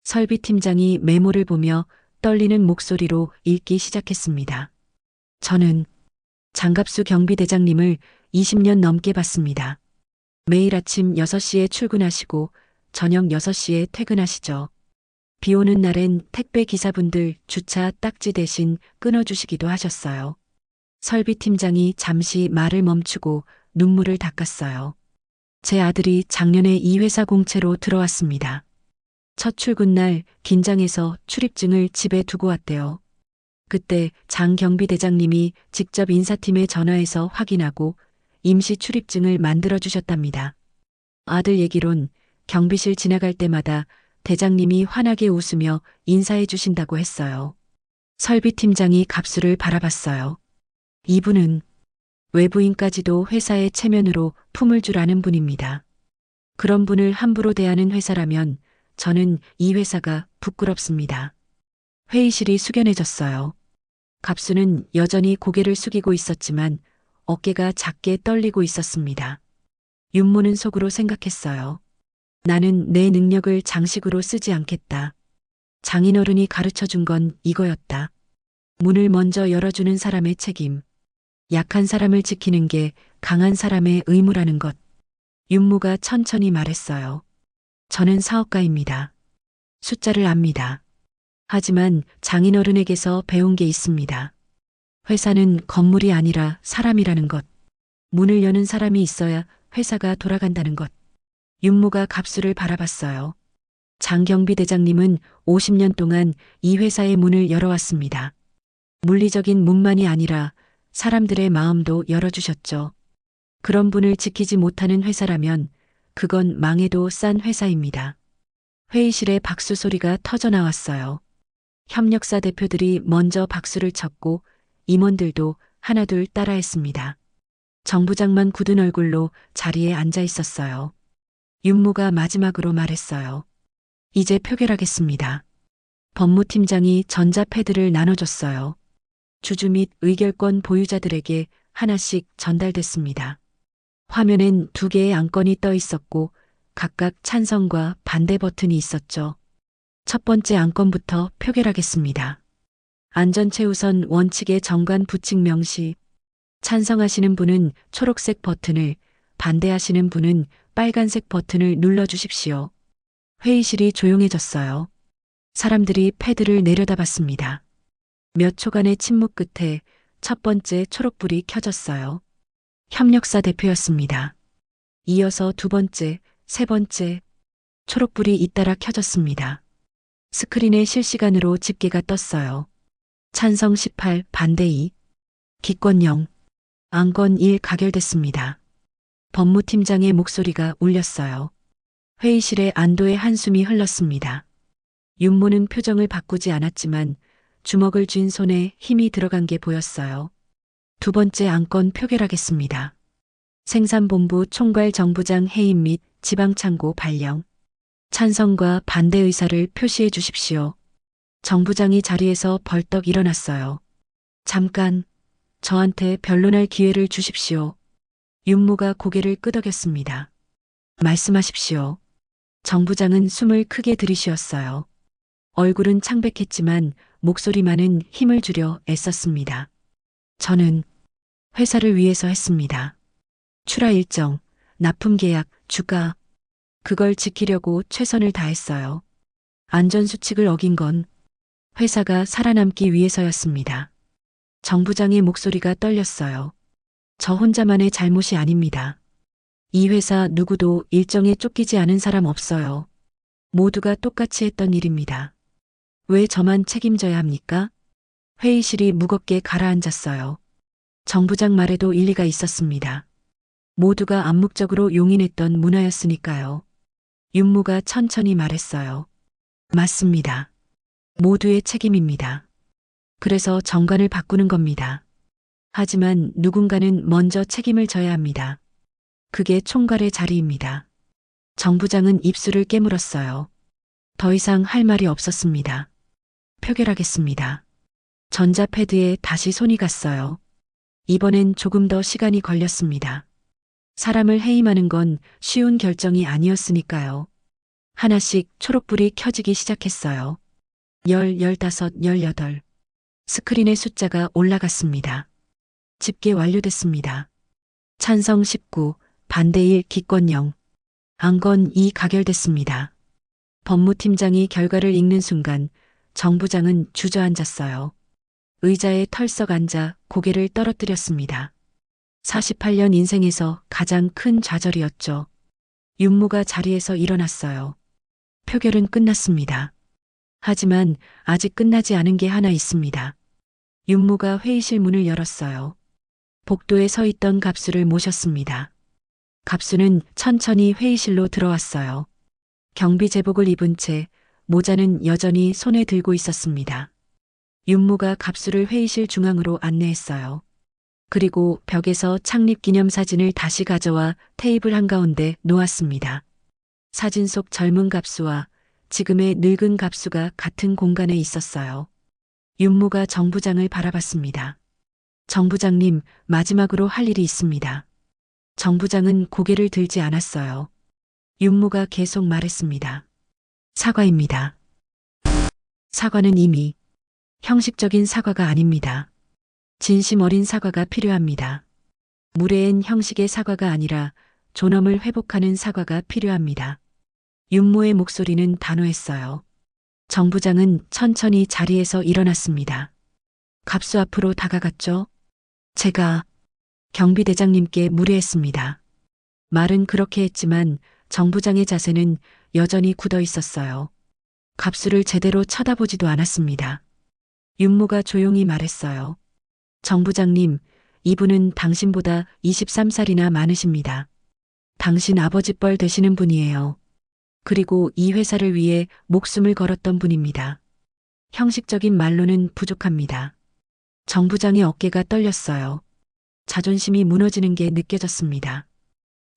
설비팀장이 메모를 보며 떨리는 목소리로 읽기 시작했습니다. 저는 장갑수 경비대장님을 20년 넘게 봤습니다. 매일 아침 6시에 출근하시고 저녁 6시에 퇴근하시죠. 비 오는 날엔 택배 기사분들 주차 딱지 대신 끊어주시기도 하셨어요. 설비팀장이 잠시 말을 멈추고 눈물을 닦았어요. 제 아들이 작년에 이 회사 공채로 들어왔습니다. 첫 출근 날 긴장해서 출입증을 집에 두고 왔대요. 그때 장 경비대장님이 직접 인사팀에 전화해서 확인하고 임시 출입증을 만들어 주셨답니다. 아들 얘기론 경비실 지나갈 때마다 대장님이 환하게 웃으며 인사해 주신다고 했어요. 설비팀장이 갑수를 바라봤어요. 이분은 외부인까지도 회사의 체면으로 품을 줄 아는 분입니다. 그런 분을 함부로 대하는 회사라면 저는 이 회사가 부끄럽습니다. 회의실이 숙연해졌어요. 갑수는 여전히 고개를 숙이고 있었지만 어깨가 작게 떨리고 있었습니다. 윤모는 속으로 생각했어요. 나는 내 능력을 장식으로 쓰지 않겠다. 장인어른이 가르쳐 준 건 이거였다. 문을 먼저 열어주는 사람의 책임. 약한 사람을 지키는 게 강한 사람의 의무라는 것. 윤모가 천천히 말했어요. 저는 사업가입니다. 숫자를 압니다. 하지만 장인어른에게서 배운 게 있습니다. 회사는 건물이 아니라 사람이라는 것. 문을 여는 사람이 있어야 회사가 돌아간다는 것. 윤모가 갑수를 바라봤어요. 장경비 대장님은 50년 동안 이 회사의 문을 열어왔습니다. 물리적인 문만이 아니라 사람들의 마음도 열어주셨죠. 그런 분을 지키지 못하는 회사라면 그건 망해도 싼 회사입니다. 회의실에 박수 소리가 터져 나왔어요. 협력사 대표들이 먼저 박수를 쳤고 임원들도 하나둘 따라했습니다. 정부장만 굳은 얼굴로 자리에 앉아 있었어요. 윤모가 마지막으로 말했어요. 이제 표결하겠습니다. 법무팀장이 전자패드를 나눠줬어요. 주주 및 의결권 보유자들에게 하나씩 전달됐습니다. 화면엔 2개의 안건이 떠 있었고 각각 찬성과 반대 버튼이 있었죠. 첫 번째 안건부터 표결하겠습니다. 안전최우선 원칙의 정관 부칙 명시. 찬성하시는 분은 초록색 버튼을, 반대하시는 분은 빨간색 버튼을 눌러주십시오. 회의실이 조용해졌어요. 사람들이 패드를 내려다봤습니다. 몇 초간의 침묵 끝에 첫 번째 초록불이 켜졌어요. 협력사 대표였습니다. 이어서 두 번째, 세 번째, 초록불이 잇따라 켜졌습니다. 스크린에 실시간으로 집계가 떴어요. 찬성 18, 반대 2, 기권 0, 안건 1 가결됐습니다. 법무팀장의 목소리가 울렸어요. 회의실에 안도의 한숨이 흘렀습니다. 윤모는 표정을 바꾸지 않았지만 주먹을 쥔 손에 힘이 들어간 게 보였어요. 두 번째 안건 표결하겠습니다. 생산본부 총괄 정부장 해임 및 지방창고 발령. 찬성과 반대 의사를 표시해 주십시오. 정부장이 자리에서 벌떡 일어났어요. 잠깐, 저한테 변론할 기회를 주십시오. 윤모가 고개를 끄덕였습니다. 말씀하십시오. 정부장은 숨을 크게 들이쉬었어요. 얼굴은 창백했지만 목소리만은 힘을 주려 애썼습니다. 저는 회사를 위해서 했습니다. 출하 일정, 납품 계약, 주가, 그걸 지키려고 최선을 다했어요. 안전수칙을 어긴 건 회사가 살아남기 위해서였습니다. 정부장의 목소리가 떨렸어요. 저 혼자만의 잘못이 아닙니다. 이 회사 누구도 일정에 쫓기지 않은 사람 없어요. 모두가 똑같이 했던 일입니다. 왜 저만 책임져야 합니까? 회의실이 무겁게 가라앉았어요. 정부장 말에도 일리가 있었습니다. 모두가 암묵적으로 용인했던 문화였으니까요. 윤모가 천천히 말했어요. 맞습니다. 모두의 책임입니다. 그래서 정관을 바꾸는 겁니다. 하지만 누군가는 먼저 책임을 져야 합니다. 그게 총괄의 자리입니다. 정부장은 입술을 깨물었어요. 더 이상 할 말이 없었습니다. 표결하겠습니다. 전자패드에 다시 손이 갔어요. 이번엔 조금 더 시간이 걸렸습니다. 사람을 해임하는 건 쉬운 결정이 아니었으니까요. 하나씩 초록불이 켜지기 시작했어요. 15, 18. 스크린의 숫자가 올라갔습니다. 집계 완료됐습니다. 찬성 19, 반대 1, 기권 0. 안건 2 가결됐습니다. 법무팀장이 결과를 읽는 순간 정부장은 주저앉았어요. 의자에 털썩 앉아 고개를 떨어뜨렸습니다. 48년 인생에서 가장 큰 좌절이었죠. 윤모가 자리에서 일어났어요. 표결은 끝났습니다. 하지만 아직 끝나지 않은 게 하나 있습니다. 윤모가 회의실 문을 열었어요. 복도에 서 있던 갑수를 모셨습니다. 갑수는 천천히 회의실로 들어왔어요. 경비 제복을 입은 채 모자는 여전히 손에 들고 있었습니다. 윤모가 갑수를 회의실 중앙으로 안내했어요. 그리고 벽에서 창립 기념사진을 다시 가져와 테이블 한가운데 놓았습니다. 사진 속 젊은 갑수와 지금의 늙은 갑수가 같은 공간에 있었어요. 윤모가 정부장을 바라봤습니다. 정부장님, 마지막으로 할 일이 있습니다. 정부장은 고개를 들지 않았어요. 윤모가 계속 말했습니다. 사과입니다. 사과는 이미 형식적인 사과가 아닙니다. 진심 어린 사과가 필요합니다. 무례한 형식의 사과가 아니라 존엄을 회복하는 사과가 필요합니다. 윤모의 목소리는 단호했어요. 정부장은 천천히 자리에서 일어났습니다. 갑수 앞으로 다가갔죠. 제가 경비대장님께 무례했습니다. 말은 그렇게 했지만 정부장의 자세는 여전히 굳어 있었어요. 갑수를 제대로 쳐다보지도 않았습니다. 윤모가 조용히 말했어요. 정부장님, 이분은 당신보다 23살이나 많으십니다. 당신 아버지 뻘 되시는 분이에요. 그리고 이 회사를 위해 목숨을 걸었던 분입니다. 형식적인 말로는 부족합니다. 정부장의 어깨가 떨렸어요. 자존심이 무너지는 게 느껴졌습니다.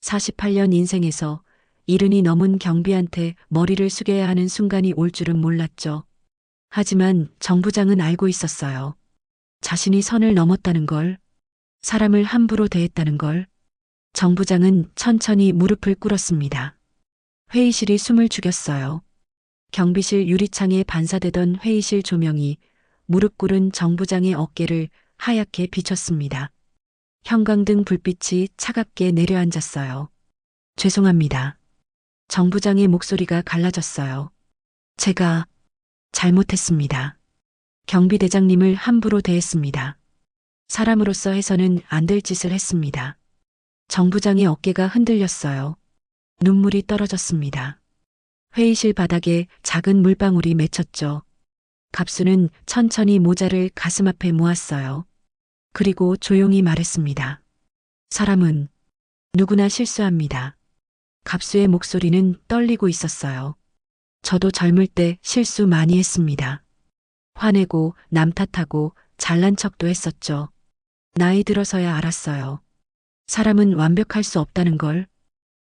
48년 인생에서 70이 넘은 경비한테 머리를 숙여야 하는 순간이 올 줄은 몰랐죠. 하지만 정부장은 알고 있었어요. 자신이 선을 넘었다는 걸, 사람을 함부로 대했다는 걸. 정부장은 천천히 무릎을 꿇었습니다. 회의실이 숨을 죽였어요. 경비실 유리창에 반사되던 회의실 조명이 무릎 꿇은 정부장의 어깨를 하얗게 비췄습니다. 형광등 불빛이 차갑게 내려앉았어요. 죄송합니다. 정부장의 목소리가 갈라졌어요. 제가 잘못했습니다. 경비대장님을 함부로 대했습니다. 사람으로서 해서는 안 될 짓을 했습니다. 정 부장의 어깨가 흔들렸어요. 눈물이 떨어졌습니다. 회의실 바닥에 작은 물방울이 맺혔죠. 갑수는 천천히 모자를 가슴 앞에 모았어요. 그리고 조용히 말했습니다. 사람은 누구나 실수합니다. 갑수의 목소리는 떨리고 있었어요. 저도 젊을 때 실수 많이 했습니다. 화내고 남 탓하고 잘난 척도 했었죠. 나이 들어서야 알았어요. 사람은 완벽할 수 없다는 걸.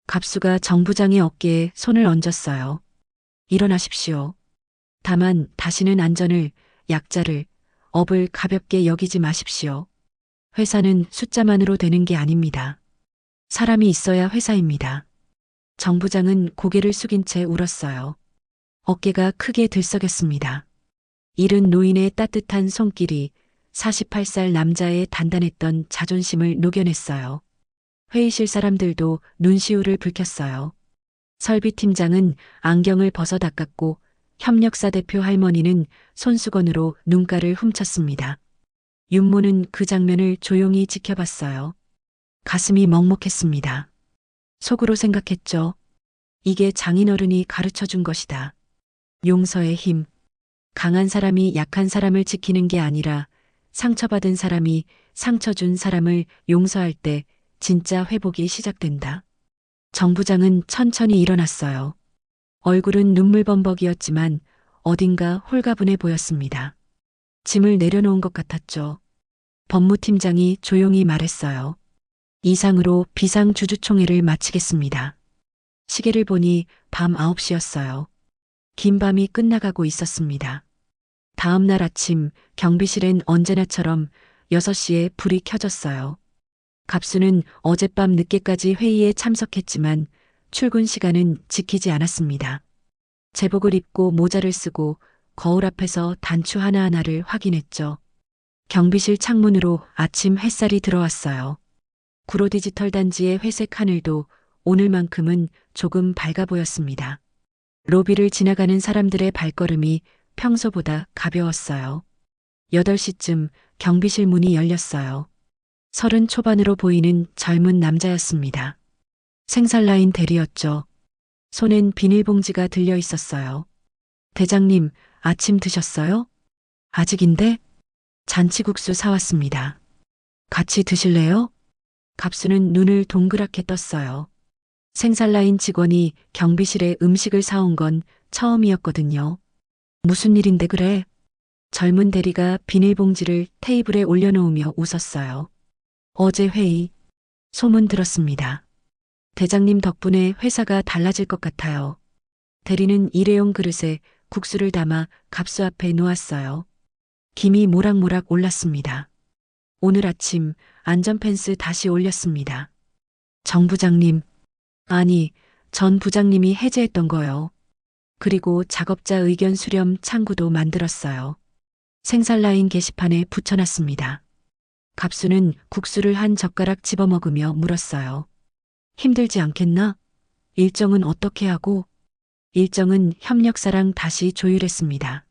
갑수가 정 부장의 어깨에 손을 얹었어요. 일어나십시오. 다만 다시는 안전을, 약자를, 업을 가볍게 여기지 마십시오. 회사는 숫자만으로 되는 게 아닙니다. 사람이 있어야 회사입니다. 정 부장은 고개를 숙인 채 울었어요. 어깨가 크게 들썩였습니다. 잃은 노인의 따뜻한 손길이 48살 남자의 단단했던 자존심을 녹여냈어요. 회의실 사람들도 눈시울을 붉혔어요. 설비팀장은 안경을 벗어 닦았고 협력사 대표 할머니는 손수건으로 눈가를 훔쳤습니다. 윤모는 그 장면을 조용히 지켜봤어요. 가슴이 먹먹했습니다. 속으로 생각했죠. 이게 장인어른이 가르쳐준 것이다. 용서의 힘. 강한 사람이 약한 사람을 지키는 게 아니라 상처받은 사람이 상처 준 사람을 용서할 때 진짜 회복이 시작된다. 정 부장은 천천히 일어났어요. 얼굴은 눈물범벅이었지만 어딘가 홀가분해 보였습니다. 짐을 내려놓은 것 같았죠. 법무팀장이 조용히 말했어요. 이상으로 비상주주총회를 마치겠습니다. 시계를 보니 밤 9시였어요. 긴 밤이 끝나가고 있었습니다. 다음 날 아침 경비실엔 언제나처럼 6시에 불이 켜졌어요. 갑수는 어젯밤 늦게까지 회의에 참석했지만 출근 시간은 지키지 않았습니다. 제복을 입고 모자를 쓰고 거울 앞에서 단추 하나하나를 확인했죠. 경비실 창문으로 아침 햇살이 들어왔어요. 구로 디지털 단지의 회색 하늘도 오늘만큼은 조금 밝아 보였습니다. 로비를 지나가는 사람들의 발걸음이 평소보다 가벼웠어요. 8시쯤 경비실 문이 열렸어요. 30 초반으로 보이는 젊은 남자였습니다. 생살라인 대리였죠. 손엔 비닐봉지가 들려 있었어요. 대장님, 아침 드셨어요? 아직인데? 잔치국수 사왔습니다. 같이 드실래요? 갑수는 눈을 동그랗게 떴어요. 생살라인 직원이 경비실에 음식을 사온 건 처음이었거든요. 무슨 일인데 그래? 젊은 대리가 비닐봉지를 테이블에 올려놓으며 웃었어요. 어제 회의, 소문 들었습니다. 대장님 덕분에 회사가 달라질 것 같아요. 대리는 일회용 그릇에 국수를 담아 갑수 앞에 놓았어요. 김이 모락모락 올랐습니다. 오늘 아침 안전펜스 다시 올렸습니다. 정 부장님, 아니, 전 부장님이 해제했던 거요. 그리고 작업자 의견 수렴 창구도 만들었어요. 생살라인 게시판에 붙여놨습니다. 갑수는 국수를 한 젓가락 집어먹으며 물었어요. 힘들지 않겠나? 일정은 어떻게 하고? 일정은 협력사랑 다시 조율했습니다.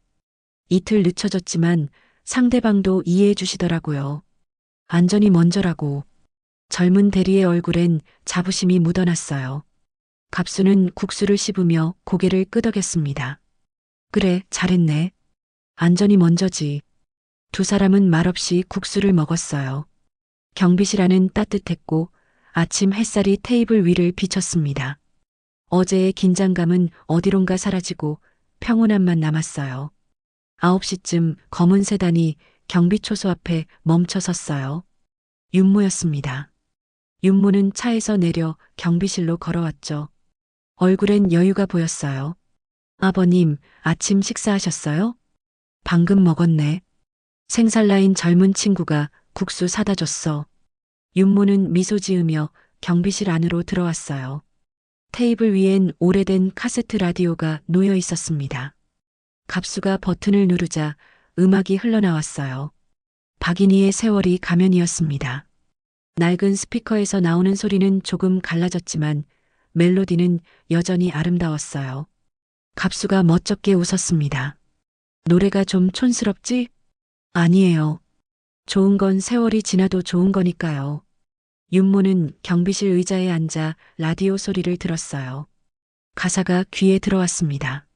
이틀 늦춰졌지만 상대방도 이해해 주시더라고요. 안전이 먼저라고. 젊은 대리의 얼굴엔 자부심이 묻어났어요. 갑수는 국수를 씹으며 고개를 끄덕였습니다. 그래, 잘했네. 안전이 먼저지. 두 사람은 말없이 국수를 먹었어요. 경비실 안은 따뜻했고 아침 햇살이 테이블 위를 비쳤습니다. 어제의 긴장감은 어디론가 사라지고 평온함만 남았어요. 9시쯤 검은 세단이 경비초소 앞에 멈춰 섰어요. 윤모였습니다. 윤모는 차에서 내려 경비실로 걸어왔죠. 얼굴엔 여유가 보였어요. 아버님, 아침 식사하셨어요? 방금 먹었네. 생살라인 젊은 친구가 국수 사다 줬어. 윤모는 미소 지으며 경비실 안으로 들어왔어요. 테이블 위엔 오래된 카세트 라디오가 놓여 있었습니다. 갑수가 버튼을 누르자 음악이 흘러나왔어요. 박인희의 세월이 가면이었습니다. 낡은 스피커에서 나오는 소리는 조금 갈라졌지만 멜로디는 여전히 아름다웠어요. 갑수가 멋쩍게 웃었습니다. 노래가 좀 촌스럽지? 아니에요. 좋은 건 세월이 지나도 좋은 거니까요. 윤모는 경비실 의자에 앉아 라디오 소리를 들었어요. 가사가 귀에 들어왔습니다.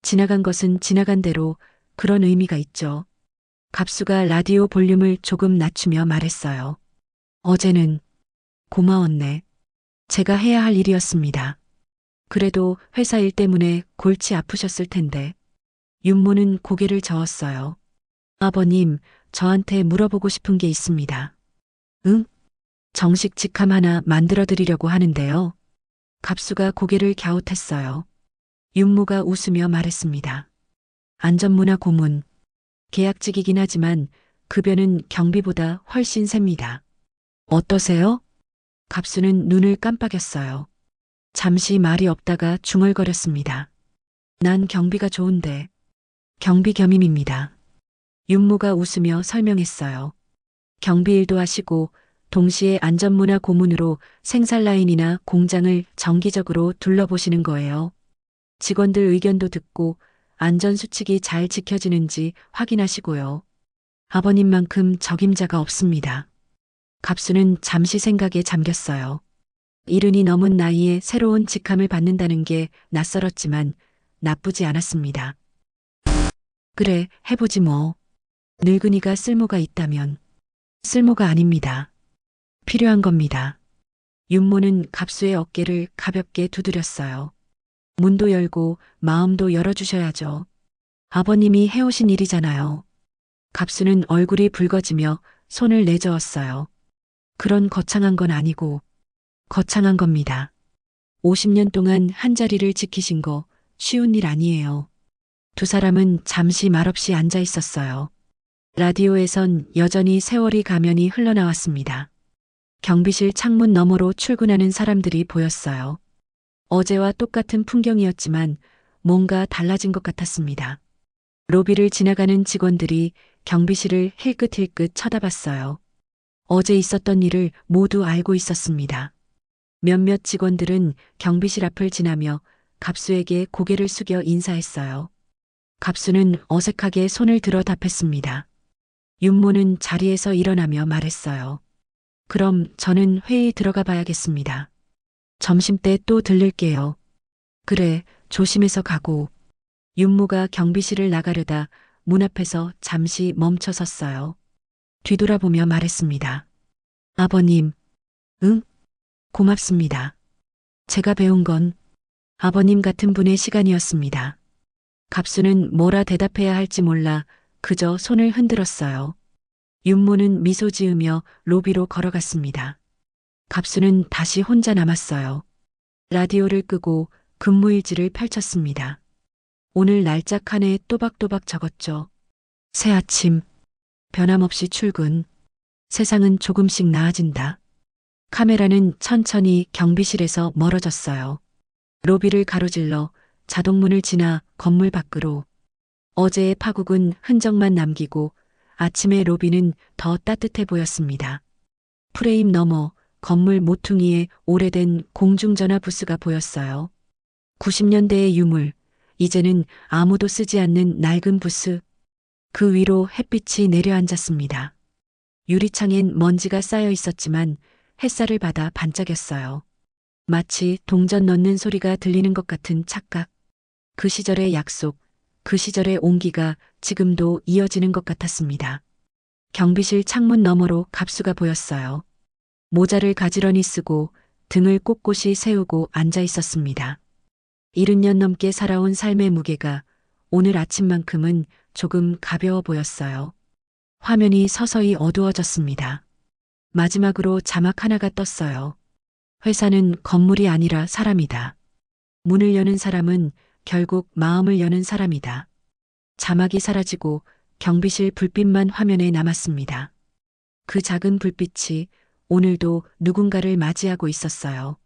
지나간 것은 지나간 대로 그런 의미가 있죠. 갑수가 라디오 볼륨을 조금 낮추며 말했어요. 어제는 고마웠네. 제가 해야 할 일이었습니다. 그래도 회사 일 때문에 골치 아프셨을 텐데. 윤모는 고개를 저었어요. 아버님, 저한테 물어보고 싶은 게 있습니다. 응? 정식 직함 하나 만들어 드리려고 하는데요. 갑수가 고개를 갸웃했어요. 윤모가 웃으며 말했습니다. 안전문화 고문. 계약직이긴 하지만 급여는 경비보다 훨씬 셉니다. 어떠세요? 갑수는 눈을 깜빡였어요. 잠시 말이 없다가 중얼거렸습니다. 난 경비가 좋은데. 경비 겸임입니다. 윤모가 웃으며 설명했어요. 경비 일도 하시고 동시에 안전문화 고문으로 생산 라인이나 공장을 정기적으로 둘러보시는 거예요. 직원들 의견도 듣고 안전수칙이 잘 지켜지는지 확인하시고요. 아버님만큼 적임자가 없습니다. 갑수는 잠시 생각에 잠겼어요. 이른이 넘은 나이에 새로운 직함을 받는다는 게 낯설었지만 나쁘지 않았습니다. 그래, 해보지 뭐. 늙은이가 쓸모가 있다면. 쓸모가 아닙니다. 필요한 겁니다. 윤모는 갑수의 어깨를 가볍게 두드렸어요. 문도 열고 마음도 열어주셔야죠. 아버님이 해오신 일이잖아요. 갑수는 얼굴이 붉어지며 손을 내저었어요. 그런 거창한 건 아니고 거창한 겁니다. 50년 동안 한 자리를 지키신 거 쉬운 일 아니에요. 두 사람은 잠시 말없이 앉아 있었어요. 라디오에선 여전히 세월이 가면이 흘러나왔습니다. 경비실 창문 너머로 출근하는 사람들이 보였어요. 어제와 똑같은 풍경이었지만 뭔가 달라진 것 같았습니다. 로비를 지나가는 직원들이 경비실을 힐끗힐끗 쳐다봤어요. 어제 있었던 일을 모두 알고 있었습니다. 몇몇 직원들은 경비실 앞을 지나며 갑수에게 고개를 숙여 인사했어요. 갑수는 어색하게 손을 들어 답했습니다. 윤모는 자리에서 일어나며 말했어요. 그럼 저는 회의 들어가 봐야겠습니다. 점심때 또 들를게요. 그래, 조심해서 가고. 윤모가 경비실을 나가려다 문 앞에서 잠시 멈춰 섰어요. 뒤돌아보며 말했습니다. 아버님, 응? 고맙습니다. 제가 배운 건 아버님 같은 분의 시간이었습니다. 갑수는 뭐라 대답해야 할지 몰라 그저 손을 흔들었어요. 윤모는 미소 지으며 로비로 걸어갔습니다. 갑수는 다시 혼자 남았어요. 라디오를 끄고 근무일지를 펼쳤습니다. 오늘 날짜 칸에 또박또박 적었죠. 새 아침, 변함없이 출근, 세상은 조금씩 나아진다. 카메라는 천천히 경비실에서 멀어졌어요. 로비를 가로질러 자동문을 지나 건물 밖으로. 어제의 파국은 흔적만 남기고 아침의 로비는 더 따뜻해 보였습니다. 프레임 너머 건물 모퉁이에 오래된 공중전화 부스가 보였어요. 90년대의 유물, 이제는 아무도 쓰지 않는 낡은 부스. 그 위로 햇빛이 내려앉았습니다. 유리창엔 먼지가 쌓여 있었지만 햇살을 받아 반짝였어요. 마치 동전 넣는 소리가 들리는 것 같은 착각. 그 시절의 약속, 그 시절의 온기가 지금도 이어지는 것 같았습니다. 경비실 창문 너머로 갑수가 보였어요. 모자를 가지런히 쓰고 등을 꼿꼿이 세우고 앉아 있었습니다. 70년 넘게 살아온 삶의 무게가 오늘 아침만큼은 조금 가벼워 보였어요. 화면이 서서히 어두워졌습니다. 마지막으로 자막 하나가 떴어요. 회사는 건물이 아니라 사람이다. 문을 여는 사람은 결국 마음을 여는 사람이다. 자막이 사라지고 경비실 불빛만 화면에 남았습니다. 그 작은 불빛이 오늘도 누군가를 맞이하고 있었어요.